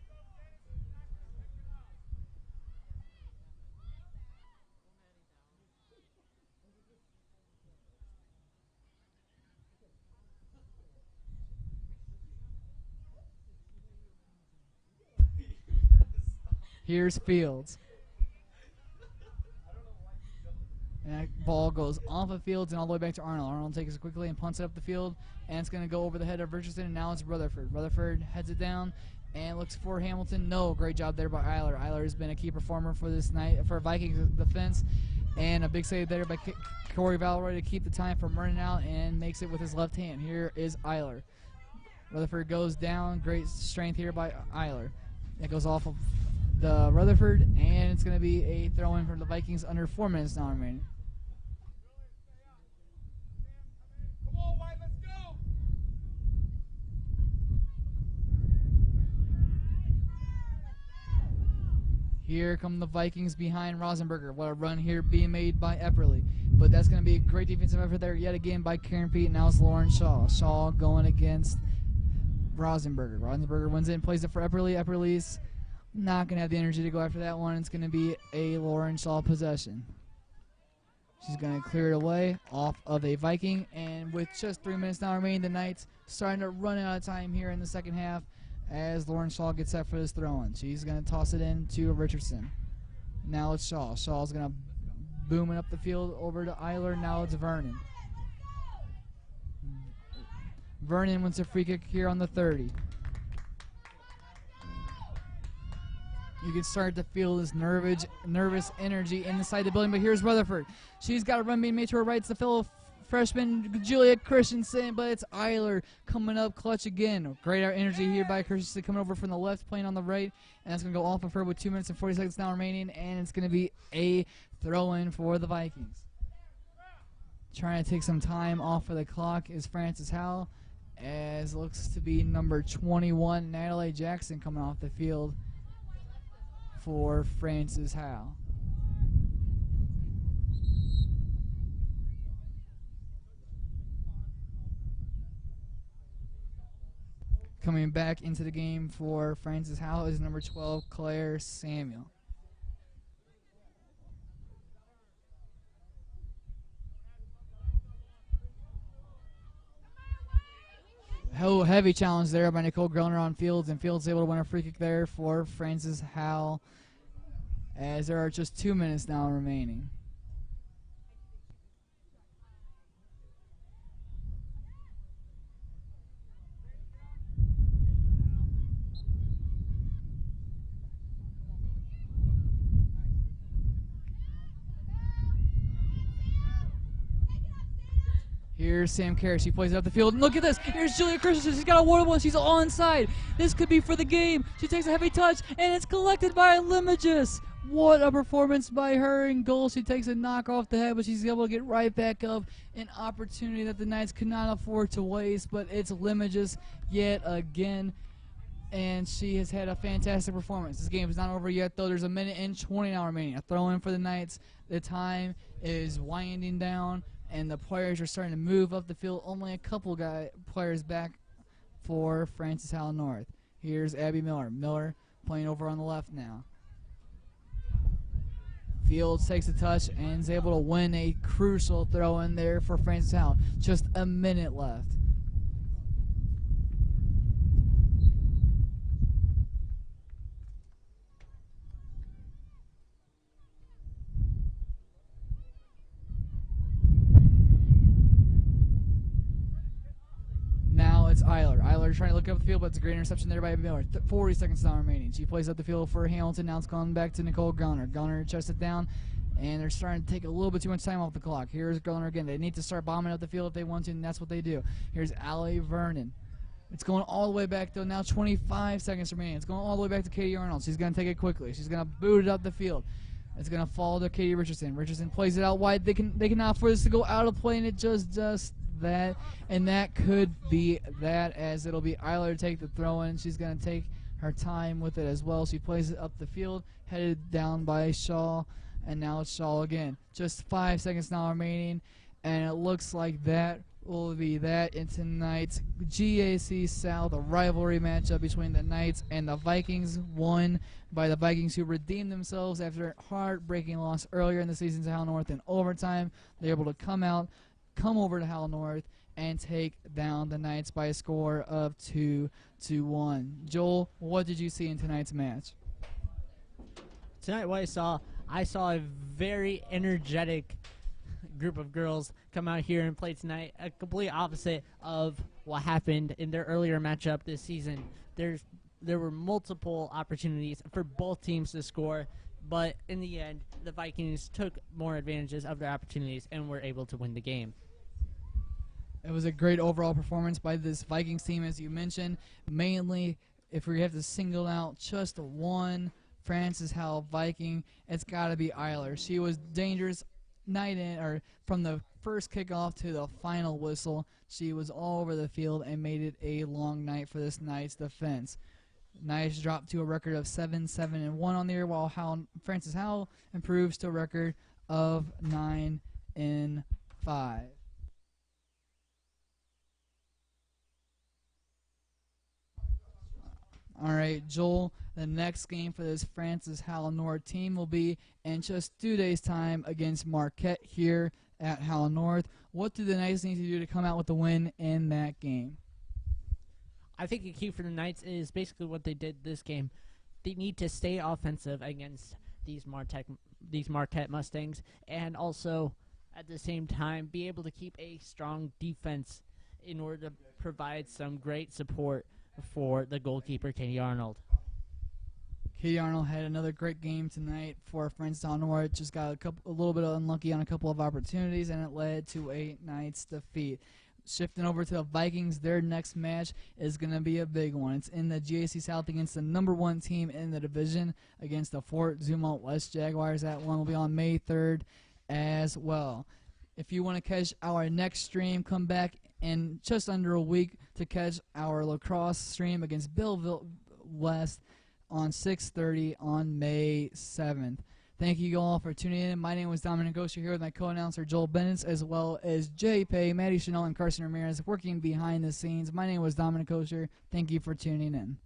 Here's Fields. And that ball goes off of Fields and all the way back to Arnold. Arnold takes it quickly and punts it up the field, and it's going to go over the head of Richardson, and now it's Rutherford. Rutherford heads it down and looks for Hamilton. No, great job there by Eiler. Eiler has been a key performer for this night for Vikings defense, and a big save there by Corey Valeroy to keep the time from running out and makes it with his left hand. Here is Eiler. Rutherford goes down. Great strength here by Eiler. It goes off of the Rutherford, and it's going to be a throw-in for the Vikings under 4 minutes now remaining. Come on, White, let's go. Here come the Vikings behind Rosenberger. What a run here being made by Epperly. But that's going to be a great defensive effort there yet again by Karen Pete. Now it's Lauren Shaw. Shaw going against Rosenberger. Rosenberger wins it and plays it for Epperly. Epperly's not going to have the energy to go after that one. It's going to be a Lauren Shaw possession. She's going to clear it away off of a Viking. And with just 3 minutes now remaining, the Knights starting to run out of time here in the second half as Lauren Shaw gets set for this throw-in. She's going to toss it in to Richardson. Now it's Shaw. Shaw's going to boom it up the field over to Eiler. Now it's Vernon. Vernon wins a free kick here on the 30. You can start to feel this nervous energy inside the building, but here's Rutherford. She's got a run being made to her right. It's the fellow freshman, Julia Christensen, but it's Eiler coming up clutch again. Great energy here by Christensen coming over from the left, playing on the right, and that's going to go off of her with 2 minutes and 40 seconds now remaining, and it's going to be a throw-in for the Vikings. Trying to take some time off of the clock is Frances Howell, as looks to be number 21, Natalie Jackson, coming off the field for Frances Howell. Coming back into the game for Frances Howell is number 12, Claire Samuel. Heavy challenge there by Nicole Grellner on Fields, and Fields able to win a free kick there for Frances Howell, as there are just 2 minutes now remaining. Here's Sam Carey. She plays it up the field. And look at this. Here's Julia Christensen. She's got a water one. She's onside. This could be for the game. She takes a heavy touch, and it's collected by Limoges. What a performance by her in goal. She takes a knock off the head, but she's able to get right back up. An opportunity that the Knights could not afford to waste, but it's limitless yet again. And she has had a fantastic performance. This game is not over yet, though. There's a minute and 20 now remaining. A throw in for the Knights. The time is winding down, and the players are starting to move up the field. Only a couple players back for Francis Howell North. Here's Abby Miller. Miller playing over on the left now. Fields takes a touch and is able to win a crucial throw in there for Francis Howell. Just a minute left. Now it's Eiler. Eiler trying to look up the field, but it's a great interception there by Miller. 40 seconds now remaining. She plays up the field for Hamilton. Now it's gone back to Nicole Gunner. Gunner chests it down, and they're starting to take a little bit too much time off the clock. Here's Gunner again. They need to start bombing up the field if they want to, and that's what they do. Here's Allie Vernon. It's going all the way back, though. Now 25 seconds remaining. It's going all the way back to Katie Arnold. She's going to take it quickly. She's going to boot it up the field. It's going to fall to Katie Richardson. Richardson plays it out wide. They cannot afford this to go out of play, and it just does that. And that could be that, as it'll be Eiler to take the throw in. She's going to take her time with it as well. She plays it up the field, headed down by Shaw, and now it's Shaw again. Just 5 seconds now remaining, and it looks like that will be that in tonight's GAC South, a rivalry matchup between the Knights and the Vikings, won by the Vikings, who redeemed themselves after a heartbreaking loss earlier in the season to Howell North in overtime. They're able to come over to Howell North and take down the Knights by a score of 2-1. Joel, what did you see in tonight's match? Tonight, what I saw a very energetic group of girls come out here and play tonight, a complete opposite of what happened in their earlier matchup this season. There were multiple opportunities for both teams to score, but in the end, the Vikings took more advantages of their opportunities and were able to win the game. It was a great overall performance by this Vikings team, as you mentioned. Mainly, if we have to single out just one Francis Howell Viking, it's got to be Eiler. She was dangerous night in, or from the first kickoff to the final whistle. She was all over the field and made it a long night for this Knights defense. Knights dropped to a record of 7-7-1 on the year, while Francis Howell improves to a record of 9-5. All right, Joel, the next game for this Francis Howell North team will be in just 2 days' time against Marquette here at Howell North. What do the Knights need to do to come out with the win in that game? I think the key for the Knights is basically what they did this game. They need to stay offensive against these Marquette Mustangs, and also at the same time be able to keep a strong defense in order to provide some great support for the goalkeeper, Katie Arnold. Katie Arnold had another great game tonight for Francis Howell North. Just got a little bit unlucky on a couple of opportunities, and it led to a Knights defeat. Shifting over to the Vikings, their next match is going to be a big one. It's in the GAC South against the #1 team in the division, against the Fort Zumwalt West Jaguars. That one will be on May 3rd as well. If you want to catch our next stream, come back in just under a week to catch our lacrosse stream against Belleville West on 6:30 on May 7th. Thank you all for tuning in. My name was Dominic Gosher, here with my co-announcer Joel Bennett, as well as Jay Pay, Maddie Chanel, and Carson Ramirez working behind the scenes. My name was Dominic Gosher. Thank you for tuning in.